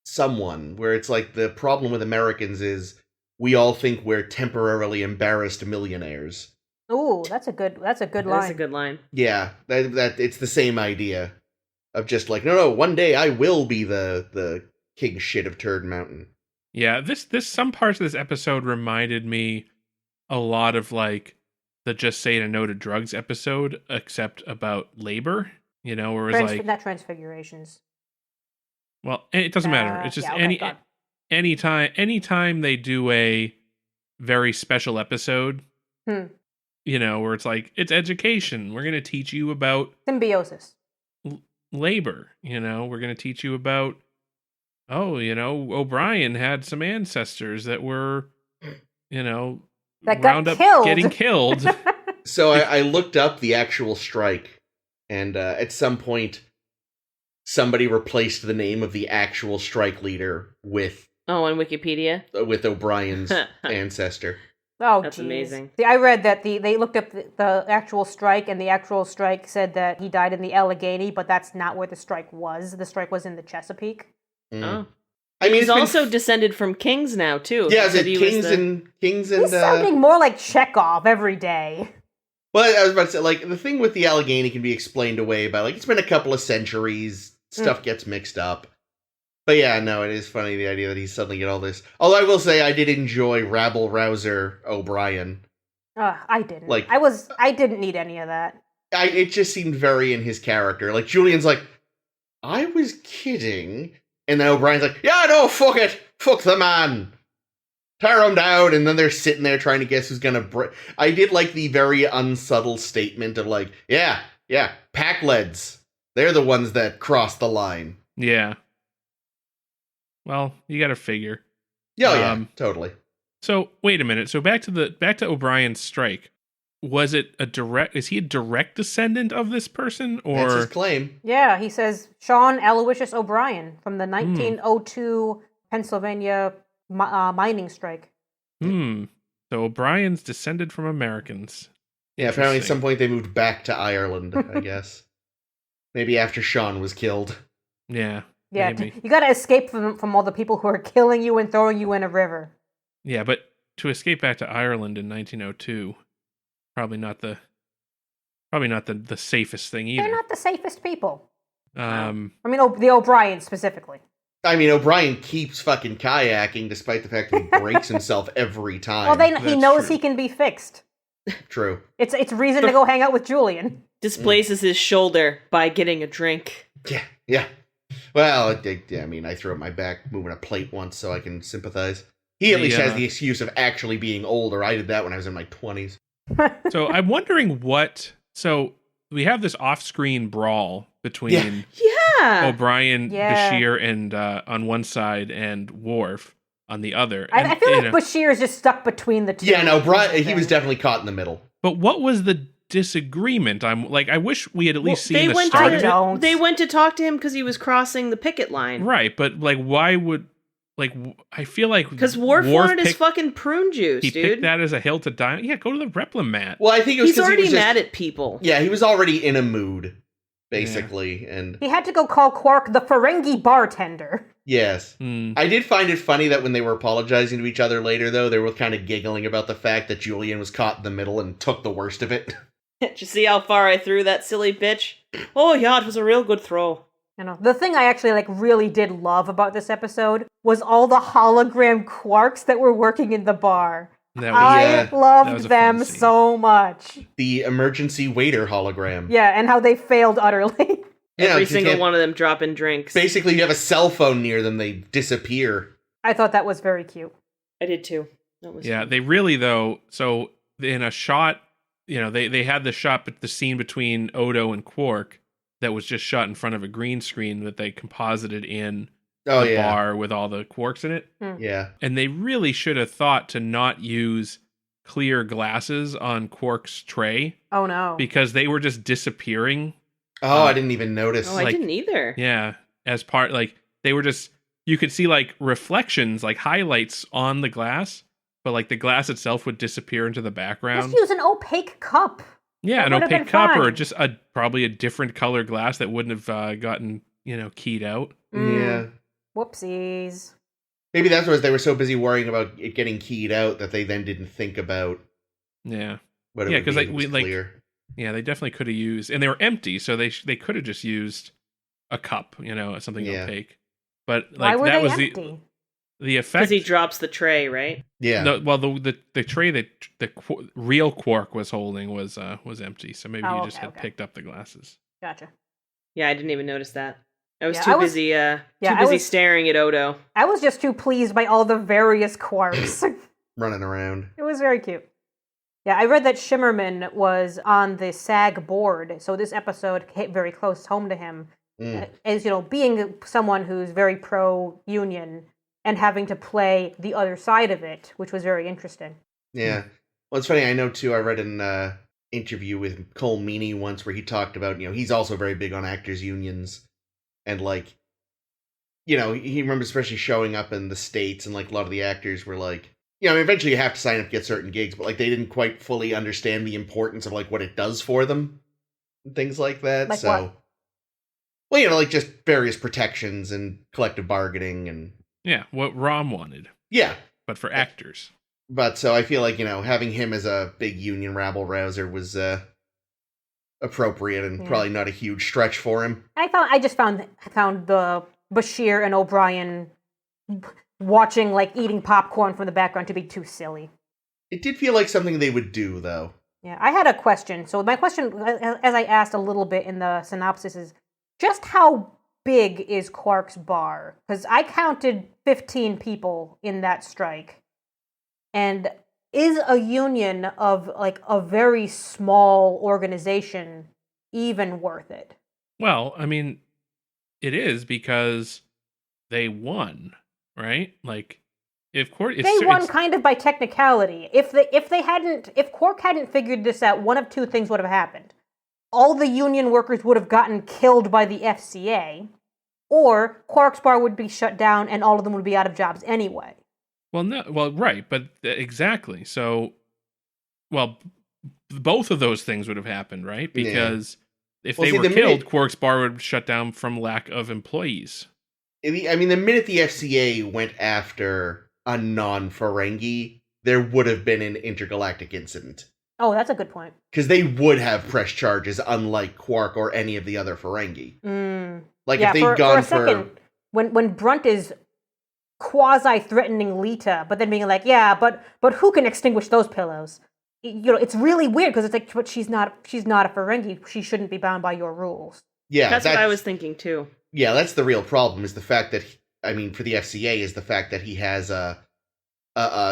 someone where it's like, the problem with Americans is we all think we're temporarily embarrassed millionaires. Ooh, that's a good line. That's a good line. Yeah, that it's the same idea of just like, no, one day I will be the king shit of Turd Mountain. Yeah, this some parts of this episode reminded me a lot of like the Just Say No to Drugs episode, except about labor. You know, where it was like not transfigurations. Well, it doesn't matter. It's just anytime they do a very special episode, you know, where it's like, it's education. We're going to teach you about symbiosis, labor. You know, we're going to teach you about, O'Brien had some ancestors that were, that got getting killed. So I looked up the actual strike, and at some point, somebody replaced the name of the actual strike leader with... Oh, on Wikipedia? With O'Brien's ancestor. Oh, that's amazing. See, I read that they looked up the actual strike, and the actual strike said that he died in the Allegheny, but that's not where the strike was. The strike was in the Chesapeake. Oh. I mean, he's also descended from kings now, too. Yeah, is it kings and... He's sounding more like Chekhov every day. Well, I was about to say, like, the thing with the Allegheny can be explained away by, like, it's been a couple of centuries, stuff gets mixed up. But yeah, no, it is funny, the idea that he's suddenly get all this. Although I will say, I did enjoy rabble-rouser O'Brien. I didn't. I didn't need any of that. It just seemed very in his character. Like, Julian's like, I was kidding. And then O'Brien's like, yeah, no, fuck it. Fuck the man. Tear him down. And then they're sitting there trying to guess who's gonna break. I did like the very unsubtle statement of like, yeah, Pac-Leds. They're the ones that cross the line. Yeah. Well, you gotta figure. Yeah, totally. So, wait a minute. So back to O'Brien's strike. Was it is he a direct descendant of this person, or? That's his claim. Yeah, he says Sean Aloysius O'Brien from the 1902 Pennsylvania mining strike. So O'Brien's descended from Americans. Yeah, apparently at some point they moved back to Ireland, I guess. Maybe after Sean was killed. Yeah. Yeah, maybe. You gotta escape from all the people who are killing you and throwing you in a river. Yeah, but to escape back to Ireland in 1902... Probably not the safest thing either. They're not the safest people. I mean, the O'Brien specifically. I mean, O'Brien keeps fucking kayaking despite the fact that he breaks himself every time. Well, he knows he can be fixed. True. It's reason to go hang out with Julian. Displaces his shoulder by getting a drink. Yeah. Well, I mean, I threw up my back moving a plate once, so I can sympathize. He at least has the excuse of actually being older. I did that when I was in my 20s. So I'm wondering so we have this off-screen brawl between O'Brien, Bashir, and on one side, and Worf on the other. I feel like Bashir is just stuck between the two. Yeah, no, he was definitely caught in the middle. But what was the disagreement? I wish we had at least seen the start of it. They went to talk to him because he was crossing the picket line. Right, but why would... I feel like... Because Worf wanted his fucking prune juice, dude. He picked that as a hill to die on. Yeah, go to the Replimat. Well, I think it was he's already mad at people. Yeah, he was already in a mood, basically. Yeah. And he had to go call Quark the Ferengi bartender. Yes. I did find it funny that when they were apologizing to each other later, though, they were kind of giggling about the fact that Julian was caught in the middle and took the worst of it. Did you see how far I threw that silly bitch? Oh yeah, it was a real good throw. You know, the thing I actually really did love about this episode was all the hologram quarks that were working in the bar. I that loved was a them fun scene. so much. The emergency waiter hologram. Yeah, and how they failed utterly. Every single one of them dropping drinks. Basically, you have a cell phone near them, they disappear. I thought that was very cute. I did too. That was fun. They really though. So in a shot, they had the shot, but the scene between Odo and Quark that was just shot in front of a green screen that they composited in the bar with all the quarks in it. Yeah. And they really should have thought to not use clear glasses on Quark's tray. Oh no. Because they were just disappearing. Oh, I didn't even notice. Oh, I didn't either. Yeah. As part, they were just, you could see reflections, highlights on the glass, but the glass itself would disappear into the background. Just use an opaque cup. Yeah, That an would've been opaque cup fine. or just probably a different color glass that wouldn't have gotten, keyed out. Yeah. Whoopsies. Maybe that's what they were so busy worrying about it getting keyed out that they then didn't think about Yeah. what it Yeah, would be 'cause, if it was clear. Yeah, they definitely could have used, and they were empty, so they could have just used a cup, something opaque. But Why were that they was empty? the effect. Because he drops the tray, right? Yeah. The tray that the real Quark was holding was empty, so maybe he just had picked up the glasses. Gotcha. Yeah, I didn't even notice that. I was Yeah, too I was- busy staring at Odo. I was just too pleased by all the various quarks. Running around. It was very cute. Yeah, I read that Shimmerman was on the SAG board, so this episode hit very close home to him. As being someone who's very pro-union and having to play the other side of it, which was very interesting. Yeah. Well, it's funny. I know, too, I read an interview with Cole Meany once where he talked about, he's also very big on actors' unions. And, he remembers especially showing up in the States and, a lot of the actors were eventually you have to sign up to get certain gigs, but, they didn't quite fully understand the importance of, what it does for them. And things like that. Like so, what? well, just various protections and collective bargaining and... Yeah, what Rom wanted. Yeah. But for actors. But so I feel having him as a big union rabble-rouser was appropriate and probably not a huge stretch for him. I just found the Bashir and O'Brien watching, eating popcorn from the background to be too silly. It did feel like something they would do, though. Yeah, I had a question. So my question, as I asked a little bit in the synopsis, is just how big is Quark's bar? Because I counted 15 people in that strike. And is a union of, a very small organization even worth it? Well, I mean, it is because they won, right? If Quark, They won kind of by technicality. If Quark hadn't figured this out, one of two things would have happened. All the union workers would have gotten killed by the FCA, or Quark's bar would be shut down and all of them would be out of jobs anyway. Right, but exactly. So, both of those things would have happened, right? Because if they were killed, Quark's bar would shut down from lack of employees. I mean, the minute the FCA went after a non-Ferengi, there would have been an intergalactic incident. Oh, that's a good point. Because they would have pressed charges, unlike Quark or any of the other Ferengi. If they'd gone for a second, when Brunt is quasi-threatening Lita, but then being but who can extinguish those pillows? It's really weird because it's but she's not a Ferengi. She shouldn't be bound by your rules. Yeah, that's what I was thinking too. Yeah, that's the real problem. Is the fact that for the FCA is the fact that he has a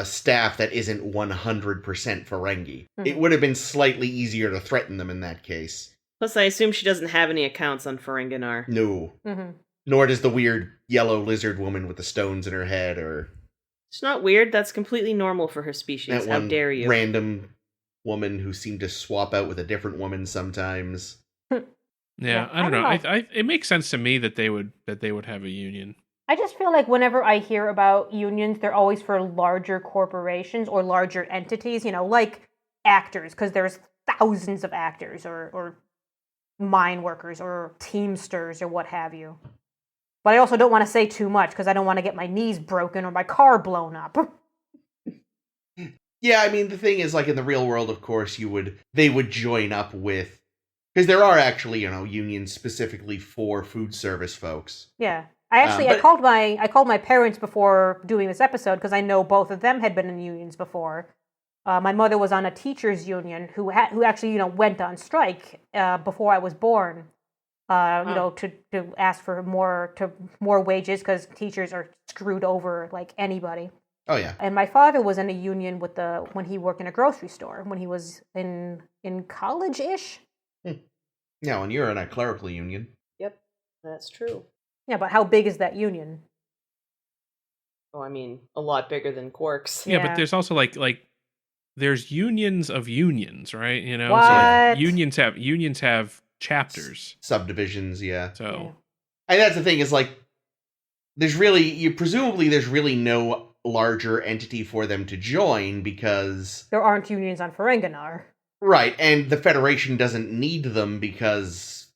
staff that isn't 100% Ferengi. Mm-hmm. It would have been slightly easier to threaten them in that case. Plus, I assume she doesn't have any accounts on Ferenginar. No. Mm-hmm. Nor does the weird yellow lizard woman with the stones in her head, or... It's not weird. That's completely normal for her species. That How one dare you? random woman who seemed to swap out with a different woman sometimes. Yeah, I don't know. It makes sense to me that they would have a union. I just feel like whenever I hear about unions, they're always for larger corporations or larger entities, like actors, because there's thousands of actors or mine workers or teamsters or what have you. But I also don't want to say too much because I don't want to get my knees broken or my car blown up. Yeah, I mean, the thing is, in the real world, of course, they would join up with... Because there are actually, unions specifically for food service folks. Yeah. I called my parents before doing this episode because I know both of them had been in unions before. My mother was on a teachers union who actually went on strike before I was born. To ask for more wages because teachers are screwed over like anybody. Oh yeah. And my father was in a union when he worked in a grocery store when he was in college-ish. Yeah, and you're in a clerical union. Yep, that's true. Yeah, but how big is that union? Oh, I mean, a lot bigger than Quark's. Yeah, but there's also like there's unions of unions, right? What? So like, unions have chapters, subdivisions, yeah. So, and that's the thing is like, there's really no larger entity for them to join because there aren't unions on Ferengi. Right, and the Federation doesn't need them because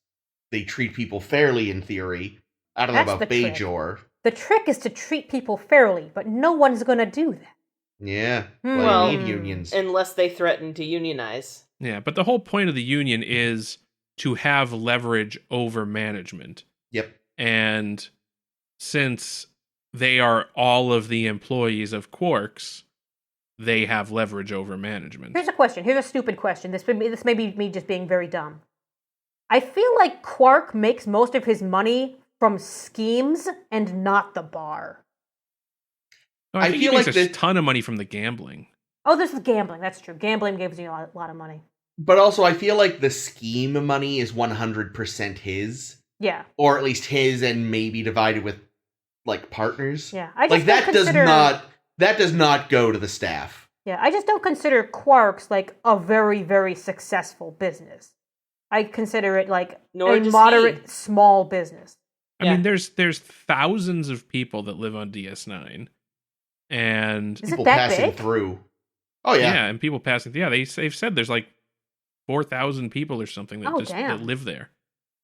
they treat people fairly in theory. I don't know about Bajor. The trick is to treat people fairly, but no one's going to do that. Yeah, well, you need unions. Unless they threaten to unionize. Yeah, but the whole point of the union is to have leverage over management. Yep. And since they are all of the employees of Quarks, they have leverage over management. Here's a question. Here's a stupid question. This may be me just being very dumb. I feel like Quark makes most of his money from schemes and not the bar. No, I think he makes a ton of money from the gambling. Oh, there's the gambling. That's true. Gambling gives you a lot of money. But also, I feel like the scheme money is 100% his. Yeah. Or at least his and maybe divided with, like, partners. Yeah. That does not go to the staff. Yeah, I just don't consider Quarks, like, a very, very successful business. I consider it, like, a moderate, small business. I mean, there's thousands of people that live on DS9. And people passing through. Oh, yeah. Yeah, and people passing. Yeah, they've said there's like 4,000 people or something that live there.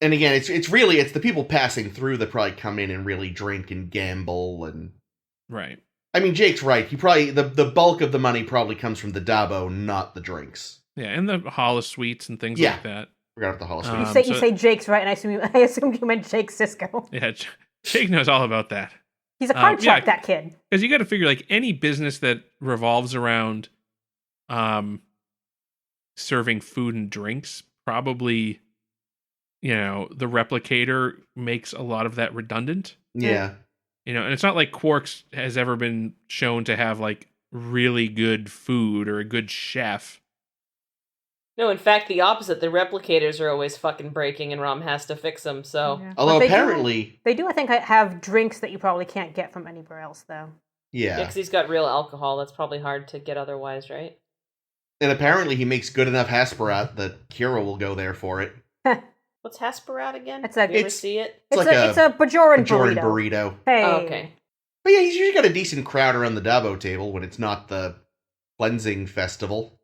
And again, it's the people passing through that probably come in and really drink and gamble and. Right. I mean, Jake's right. He probably the bulk of the money probably comes from the Dabo, not the drinks. Yeah, and the holosuites and things like that. Forgot about the holosuites. You say Jake's right, and I assume you meant Jake Sisko. Yeah, Jake knows all about that. He's a contract, that kid. Because you got to figure, like, any business that revolves around serving food and drinks, probably, the replicator makes a lot of that redundant. Yeah. And it's not like Quarks has ever been shown to have, like, really good food or a good chef. No, in fact, the opposite. The replicators are always fucking breaking, and Rom has to fix them, so... Yeah. Although apparently... They do, I think, have drinks that you probably can't get from anywhere else, though. Yeah. Because he's got real alcohol. That's probably hard to get otherwise, right? And apparently he makes good enough Hasperat that Kira will go there for it. What's Hasperat again? You ever see it? It's a Bajoran burrito. Hey. Oh, okay. But yeah, he's usually got a decent crowd around the Dabo table when it's not the cleansing festival.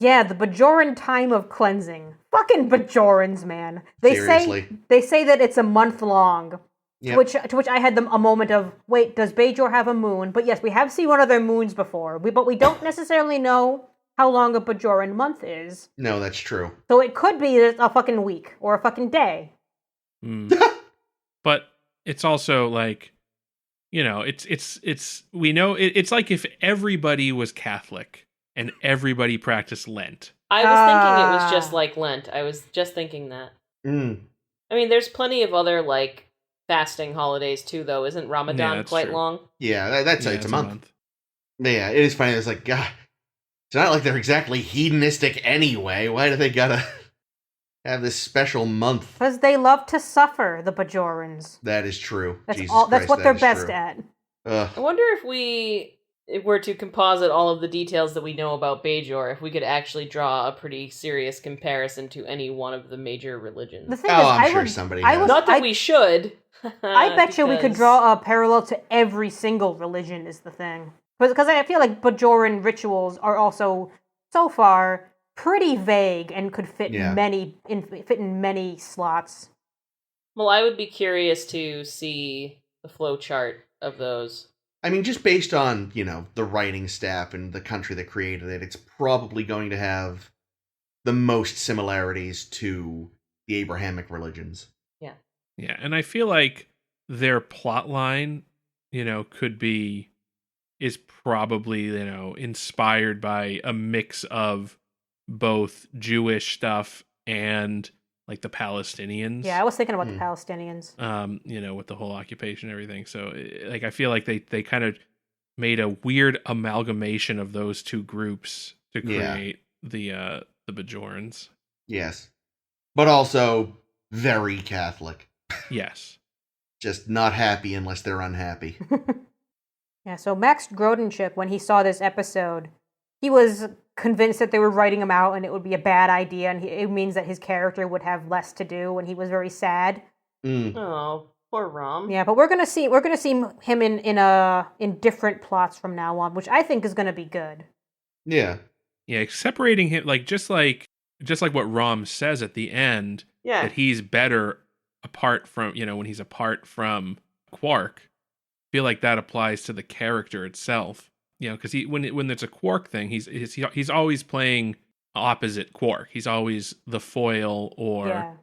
Yeah, the Bajoran time of cleansing. Fucking Bajorans, man. Seriously. They say that it's a month long. Yep. To which I had a moment of, wait, does Bajor have a moon? But yes, we have seen one of their moons before. But we don't necessarily know how long a Bajoran month is. No, that's true. So it could be a fucking week or a fucking day. But it's also like, it's we know it's like if everybody was Catholic and everybody practiced Lent. I was thinking it was just like Lent. I was just thinking that. Mm. I mean, there's plenty of other, like, fasting holidays, too, though. Isn't Ramadan quite long? Yeah, it's a month. But yeah, it is funny. It's like, God, it's not like they're exactly hedonistic anyway. Why do they gotta have this special month? Because they love to suffer, the Bajorans. That is true. That's what they're best at. I wonder if we were to composite all of the details that we know about Bajor, if we could actually draw a pretty serious comparison to any one of the major religions. The thing I'm sure somebody has. Not that we should. I bet you we could draw a parallel to every single religion is the thing. Because I feel like Bajoran rituals are also, so far, pretty vague and could fit in many slots. Well, I would be curious to see the flow chart of those. I mean, just based on, the writing staff and the country that created it, it's probably going to have the most similarities to the Abrahamic religions. Yeah, and I feel like their plot line, is probably, inspired by a mix of both Jewish stuff and like the Palestinians. Yeah, I was thinking about the Palestinians. With the whole occupation and everything. So like I feel like they kind of made a weird amalgamation of those two groups to create the Bajorans. Yes. But also very Catholic. Yes. Just not happy unless they're unhappy. Yeah, so Max Grodenchik, when he saw this episode, he was convinced that they were writing him out and it would be a bad idea, and it means that his character would have less to do, and he was very sad. Oh, poor Rom. Yeah, but we're gonna see him in different plots from now on, which I think is gonna be good. Yeah. Yeah, separating him just like what Rom says at the end, that he's better apart from, when he's apart from Quark. I feel like that applies to the character itself. Because when it's a Quark thing, he's always playing opposite Quark. He's always the foil, or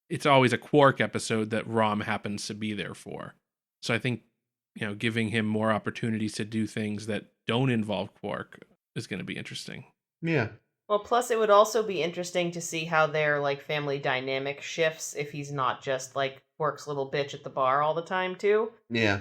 it's always a Quark episode that Rom happens to be there for. So I think, giving him more opportunities to do things that don't involve Quark is going to be interesting. Yeah. Well, plus it would also be interesting to see how their like family dynamic shifts if he's not just like Quark's little bitch at the bar all the time too. Yeah.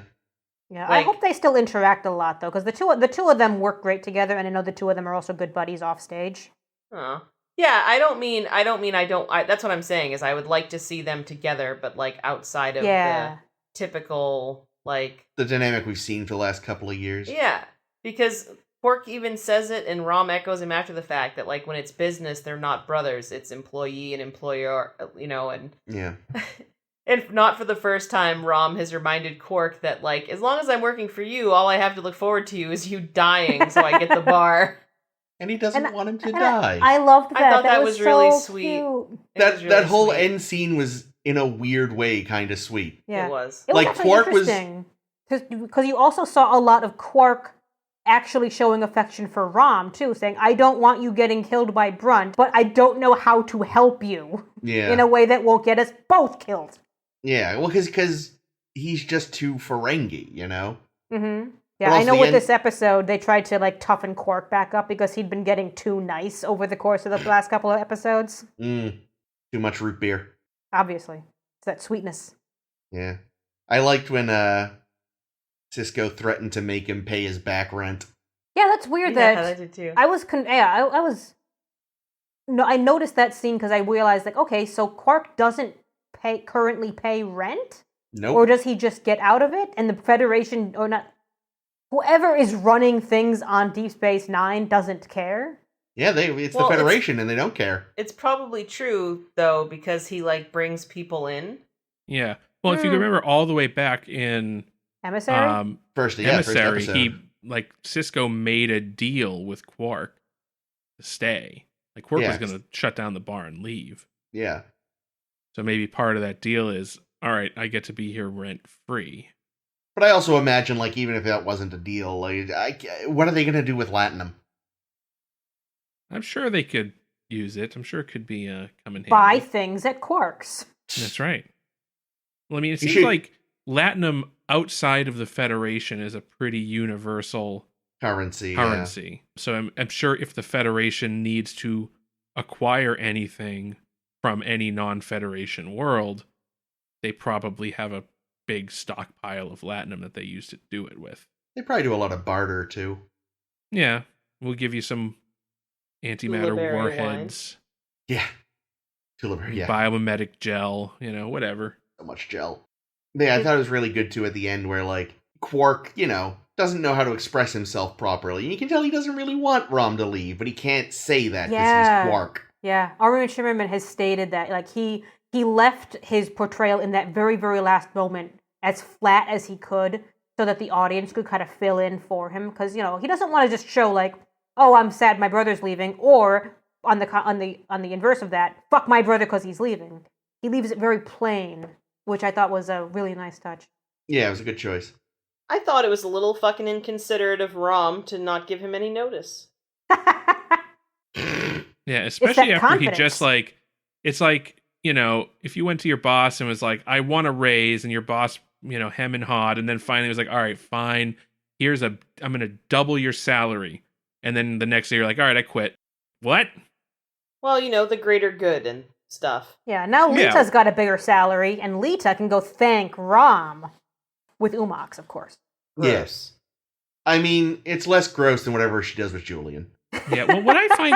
Yeah, I hope they still interact a lot though, because the two of them work great together, and I know the two of them are also good buddies off stage. Yeah, that's what I'm saying is I would like to see them together, but like outside of the typical like the dynamic we've seen for the last couple of years. Yeah, because Quark even says it, and Rom echoes him after the fact that like when it's business, they're not brothers; it's employee and employer, and yeah. And not for the first time, Rom has reminded Quark that, like, as long as I'm working for you, all I have to look forward to is you dying so I get the bar. And he doesn't want him to die. I loved that. I thought that was really so sweet. Cute. That whole end scene was, in a weird way, kind of sweet. Yeah. It was. It was like, Quark was... Because you also saw a lot of Quark actually showing affection for Rom, too, saying, I don't want you getting killed by Brunt, but I don't know how to help you in a way that won't get us both killed. Yeah, well, because he's just too Ferengi, Mm-hmm. Yeah, I know with this episode, they tried to, like, toughen Quark back up because he'd been getting too nice over the course of the last couple of episodes. Too much root beer. Obviously. It's that sweetness. Yeah. I liked when Cisco threatened to make him pay his back rent. Yeah, that's weird I did too. I noticed that scene because I realized, like, okay, so Quark doesn't currently pay rent? Nope. Or does he just get out of it? And the Federation, or not, whoever is running things on Deep Space Nine doesn't care? Yeah, it's the Federation and they don't care. It's probably true, though, because he, like, brings people in. Yeah. Well, if you remember all the way back in... Emissary? First Emissary, episode. Cisco made a deal with Quark to stay. Like, Quark was going to shut down the bar and leave. Yeah. So maybe part of that deal is, all right, I get to be here rent-free. But I also imagine, like, even if that wasn't a deal, like, what are they going to do with Latinum? I'm sure they could use it. I'm sure it could be come in handy. Buy things at Quark's. That's right. Well, I mean, it seems like Latinum outside of the Federation is a pretty universal currency. Yeah. So I'm sure if the Federation needs to acquire anything from any non-Federation world, they probably have a big stockpile of Latinum that they use to do it with. They probably do a lot of barter, too. Yeah. We'll give you some antimatter warheads. Wine. Yeah. Biomimetic gel, whatever. So much gel. Yeah, I thought it was really good, too, at the end, where, like, Quark, doesn't know how to express himself properly. And you can tell he doesn't really want Rom to leave, but he can't say that because he's Quark. Yeah, Armin Shimmerman has stated that, like, he left his portrayal in that very, very last moment as flat as he could so that the audience could kind of fill in for him. Because, he doesn't want to just show, like, oh, I'm sad my brother's leaving, or on the inverse of that, fuck my brother because he's leaving. He leaves it very plain, which I thought was a really nice touch. Yeah, it was a good choice. I thought it was a little fucking inconsiderate of Rom to not give him any notice. Yeah, especially after he just, like, it's like if you went to your boss and was like, I want a raise, and your boss, hem and hawed, and then finally was like, all right, fine, I'm going to double your salary. And then the next day you're like, all right, I quit. What? Well, the greater good and stuff. Yeah, now Lita's got a bigger salary, and Lita can go thank Rom. With Umox, of course. Yes. I mean, it's less gross than whatever she does with Julian. Yeah, well, what I find,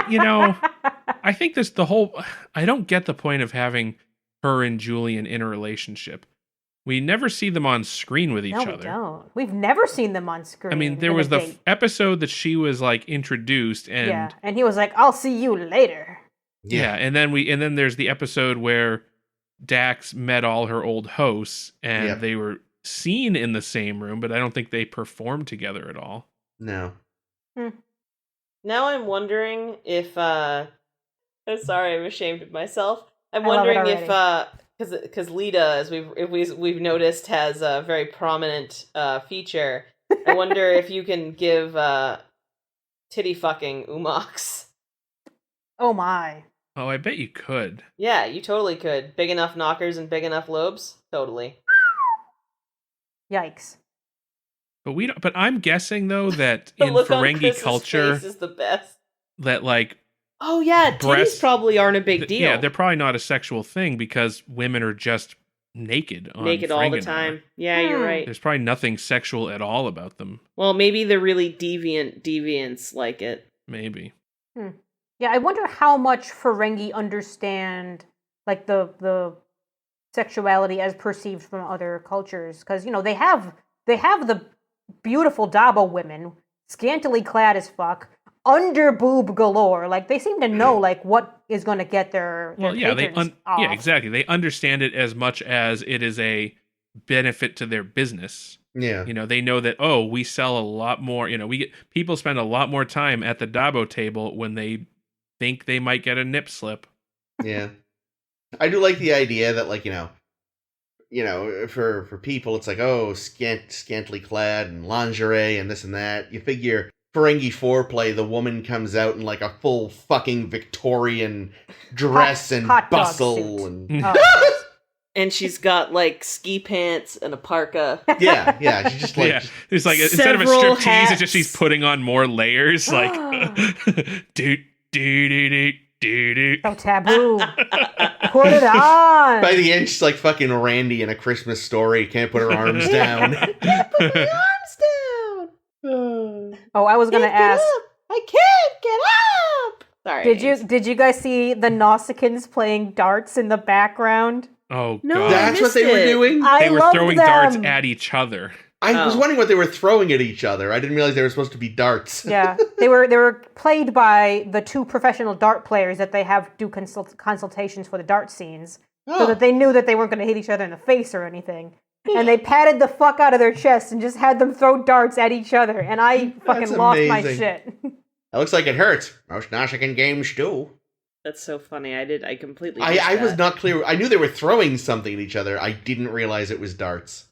I think I don't get the point of having her and Julian in a relationship. We never see them on screen with each other. No, we don't. We've never seen them on screen. I mean, there was the episode that she was like introduced, and and he was like, "I'll see you later." Yeah, and then there's the episode where Dax met all her old hosts, and they were seen in the same room, but I don't think they performed together at all. No. Now I'm wondering if I'm sorry, I'm ashamed of myself. I'm wondering if because Lita, as we've noticed, has a very prominent feature. I wonder if you can give titty fucking Umox. Oh my. Oh, I bet you could. Yeah, you totally could. Big enough knockers and big enough lobes? Totally. Yikes. But I'm guessing though that The in look on Ferengi Chris's culture face is the best. that like Oh yeah, titties probably aren't a big deal. Yeah, they're probably not a sexual thing because women are just naked on naked all the Ferengi. time. Yeah, you're right. There's probably nothing sexual at all about them. Well, maybe the really deviants like it. Maybe. Yeah, I wonder how much Ferengi understand like the sexuality as perceived from other cultures, because they have the beautiful Dabo women, scantily clad as fuck, under boob galore. Like they seem to know like what is going to get their patrons off. Yeah, exactly. They understand it as much as it is a benefit to their business. Yeah. They know that, we sell a lot more, people spend a lot more time at the Dabo table when they think they might get a nip slip. Yeah. I do like the idea that like, for people it's like, scantily clad and lingerie and this and that. You figure Ferengi foreplay, the woman comes out in like a full fucking Victorian dress and hot dog bustle suit. and And she's got like ski pants and a parka. yeah. She just like it's like instead of a several striptease, hats. it's just she's putting on more layers, like do. So taboo. Put it on. by the end she's like fucking Randy in A Christmas Story, can't put her arms down. Can't put my arms down. Oh, I was gonna ask. I can't get up. Sorry. Did you guys see the Nausicaans playing darts in the background? Oh No, god. That's what they were doing? They were love throwing them. darts at each other. I was wondering what they were throwing at each other. I didn't realize they were supposed to be darts. Yeah, they were played by the two professional dart players that they have do consultations for the dart scenes, so that they knew that they weren't going to hit each other in the face or anything. And they patted the fuck out of their chests and just had them throw darts at each other, and I fucking lost my shit. That looks like it hurts. Most Nausicaan games do. That's so funny. I completely. I was not clear. I knew they were throwing something at each other. I didn't realize it was darts.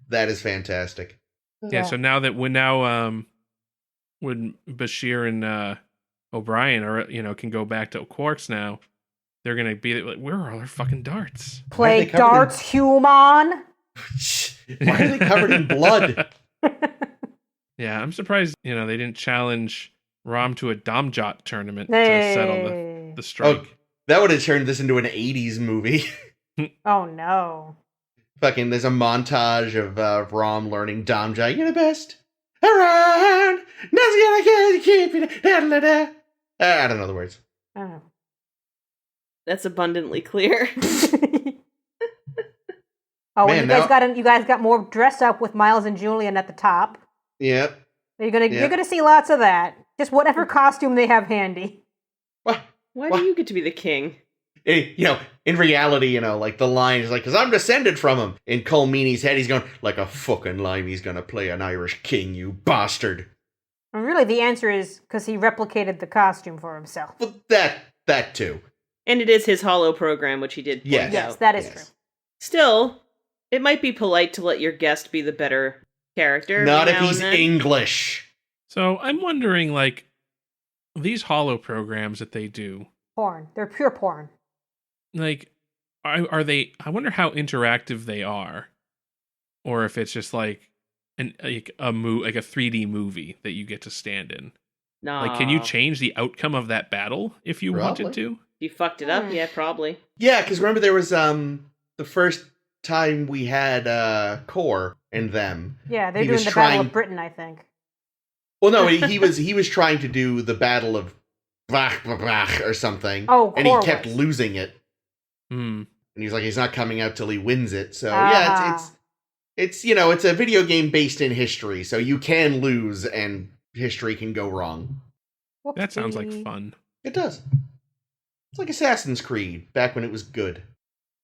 That is fantastic. Yeah, so now that when Bashir and O'Brien are can go back to Quarks now, they're gonna be like, where are all our fucking darts? Play darts, human. Why are they covered in blood? Yeah, I'm surprised they didn't challenge Rom to a Domjot tournament to settle the strike. Oh, that would have turned this into an 80s movie. Oh no. Fucking, there's a montage of Rom learning Domjot. You're the best around. Nothing's gonna keep you. Da-da-da-da. I don't know the words. Oh. That's abundantly clear. Man, you guys got more dress up with Miles and Julian at the top. Yep. You're gonna see lots of that. Just whatever costume they have handy. Why do you get to be the king? In reality, like the line is like, because I'm descended from him. In Cole Meany's head, he's going, like a fucking lime, he's going to play an Irish king, you bastard. And really, the answer is because he replicated the costume for himself. But that too. And it is his hollow program, which he did point out. Yes, that is true. Still, it might be polite to let your guest be the better character. Not if he's English. So I'm wondering, like, these hollow programs that they do. Porn. They're pure porn. Like, are they? I wonder how interactive they are, or if it's just like a 3D movie that you get to stand in. No. Like, can you change the outcome of that battle if you wanted Probably. to? You fucked it up? Yeah, probably. Yeah, because remember there was the first time we had Kor and them. Yeah, they're He doing was the Battle trying- of Britain, I think. Well, no, he was trying to do the Battle of Bach or something. Oh, and he Kor kept was. losing it. Hmm. And he's like, he's not coming out till he wins it. So Ah. yeah, it's it's a video game based in history, so you can lose and history can go wrong. That sounds like Whoopsie. fun. It does. It's like Assassin's Creed back when it was good.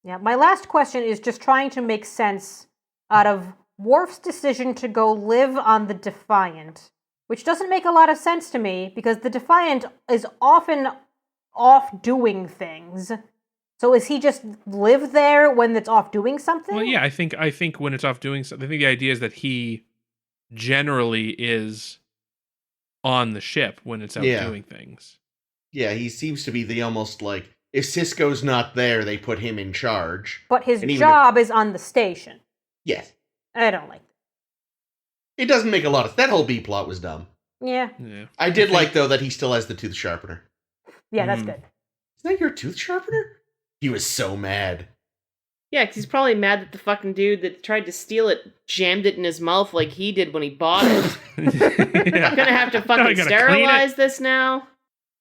Yeah, my last question is just trying to make sense out of Worf's decision to go live on the Defiant, which doesn't make a lot of sense to me because the Defiant is often off doing things. So is he just live there when it's off doing something? Well, yeah, I think when it's off doing something, I think the idea is that he generally is on the ship when it's out Yeah. doing things. Yeah, he seems to be the almost like, if Cisco's not there, they put him in charge. But his And even job is on the station. Yes. I don't like It doesn't make a lot of... That whole B-plot was dumb. that. Yeah. Yeah. I did like, though, that he still has the tooth sharpener. Yeah, that's Mm. good. Isn't that your tooth sharpener? He was so mad. Yeah, because he's probably mad that the fucking dude that tried to steal it jammed it in his mouth like he did when he bought it. Yeah. I'm gonna have to Now I fucking gotta sterilize this now.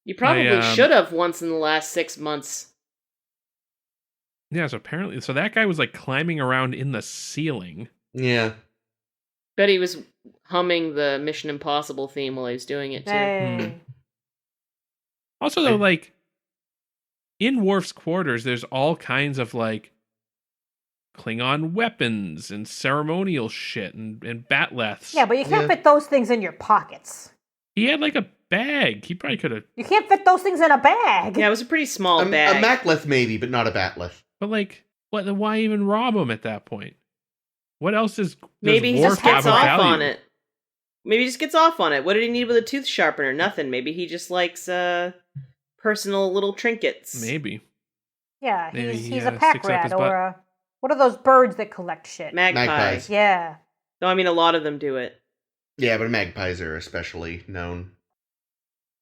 You probably I, should have once in the last 6 months. Yeah, so apparently, that guy was like climbing around in the ceiling. Yeah. Bet he was humming the Mission Impossible theme while he was doing it too. Hey. Also, though, like, in Worf's quarters, there's all kinds of, like, Klingon weapons and ceremonial shit and batleths. Yeah, but you can't Yeah. fit those things in your pockets. He had, like, a bag. He probably could have, You can't fit those things in a bag. Yeah, it was a pretty small A bag. Macleth maybe, but not a Batleth. but, like, why even rob him at that point? What else does Maybe he Worf just have gets of off value? on it. Maybe he just gets off on it. What did he need with a tooth sharpener? Nothing. Maybe he just likes personal little trinkets. Maybe. Yeah, Maybe he's he, a pack sticks up rat his or a... What are those birds that collect shit? Magpies. Yeah. No, I mean a lot of them do it. Yeah, but magpies are especially known.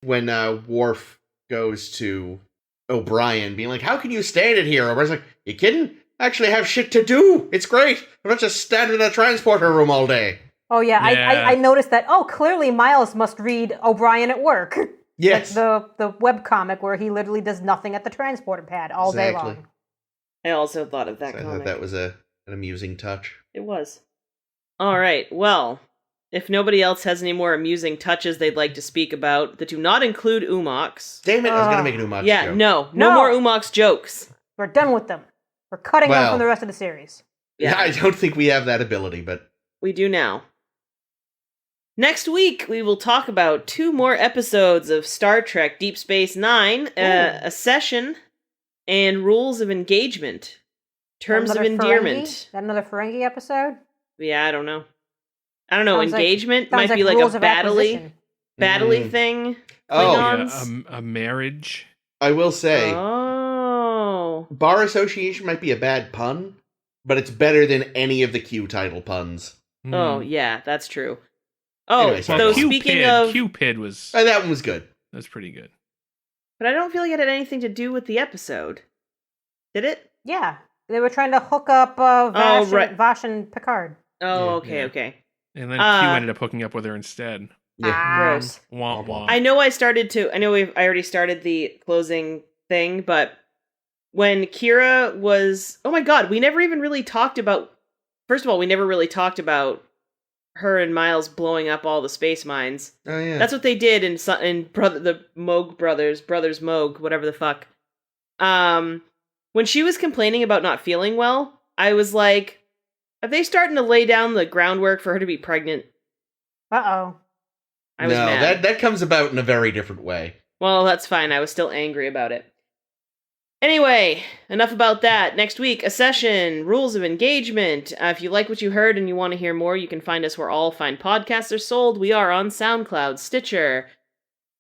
When Worf goes to O'Brien, being like, how can you stand it here? O'Brien's like, you kidding? I actually have shit to do. It's great. I'm not just standing in a transporter room all day. Oh, yeah, Yeah. I noticed that. Oh, clearly Miles must read O'Brien at work. Yes. Like the webcomic where he literally does nothing at the transporter pad all day Exactly. long. I also thought of that So I comic. thought that was an amusing touch. It was. All right. Well, if nobody else has any more amusing touches they'd like to speak about that do not include Umox. Damn it, I was going to make an Umox Yeah, joke. no No. more Umox jokes. We're done with them. We're cutting them Well. from the rest of the series. Yeah, I don't think we have that ability, but... We do now. Next week, we will talk about 2 more episodes of Star Trek Deep Space Nine, a session, and rules of engagement. Terms of Another endearment. Ferengi? That another Ferengi episode? Yeah, I don't know. I don't know. Sounds like- Engagement Sounds might be like rules a of battley acquisition. thing. Oh, Klingons? Yeah, a marriage. I will say, Oh. Bar Association might be a bad pun, but it's better than any of the Q title puns. Oh, yeah, that's true. Oh, Anyway, sorry. so Well, speaking of... Cupid was That one was good. pretty good. But I don't feel like it had anything to do with the episode. Did it? Yeah. They were trying to hook up Vash, right. Vash and Picard. Oh, Yeah, okay, yeah. okay. And then Q Uh, ended up hooking up with her instead. Yeah. Ah. Gross. Wah, wah. I know I already started the closing thing, but when Kira was... Oh my god, we never even really talked about... First of all, we never really talked about her and Miles blowing up all the space mines. Oh, yeah. That's what they did in the Mogh brothers Mogh, whatever the fuck. When she was complaining about not feeling well, I was like, are they starting to lay down the groundwork for her to be pregnant? Uh-oh. I was mad. that comes about in a very different way. Well, that's fine. I was still angry about it. Anyway, enough about that. Next week, a session, rules of engagement. If you like what you heard and you want to hear more, you can find us where all fine podcasts are sold. We are on SoundCloud, Stitcher,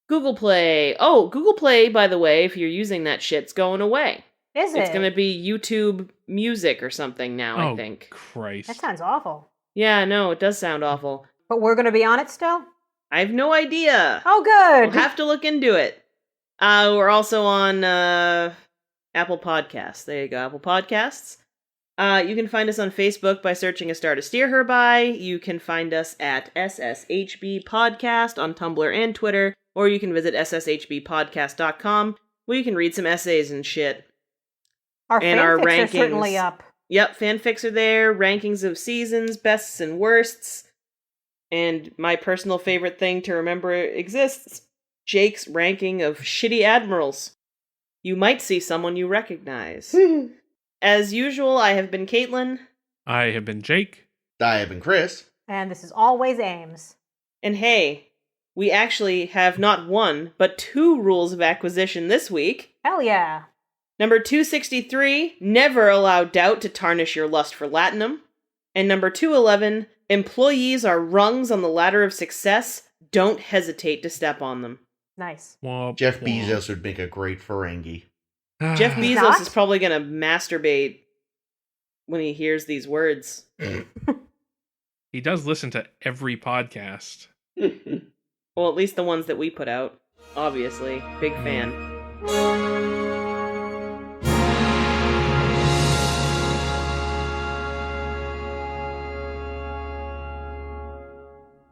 Google Play. Oh, Google Play, by the way, if you're using that shit's going away. Is it? It's going to be YouTube music or something now, I think. Christ. That sounds awful. Yeah, no, it does sound awful. But we're going to be on it still? I have no idea. Oh, good. We'll have to look into it. We're also on Apple Podcasts. There you go, Apple Podcasts. You can find us on Facebook by searching A Star to Steer Her By. You can find us at SSHB Podcast on Tumblr and Twitter, or you can visit sshbpodcast.com, where you can read some essays and shit. Our And our fanfics are rankings. certainly up. Yep, fanfics are there, rankings of seasons, bests and worsts, and my personal favorite thing to remember exists, Jake's ranking of shitty admirals. You might see someone you recognize. As usual, I have been Caitlin. I have been Jake. I have been Chris. And this is always Ames. And hey, we actually have not one, but 2 rules of acquisition this week. Hell yeah. Number 263, never allow doubt to tarnish your lust for Latinum. And number 211, employees are rungs on the ladder of success. Don't hesitate to step on them. Nice. Womp, Jeff womp. Bezos would make a great Ferengi. Jeff He's Bezos not? is probably going to masturbate when he hears these words. He does listen to every podcast. Well, at least the ones that we put out. Obviously. Big fan.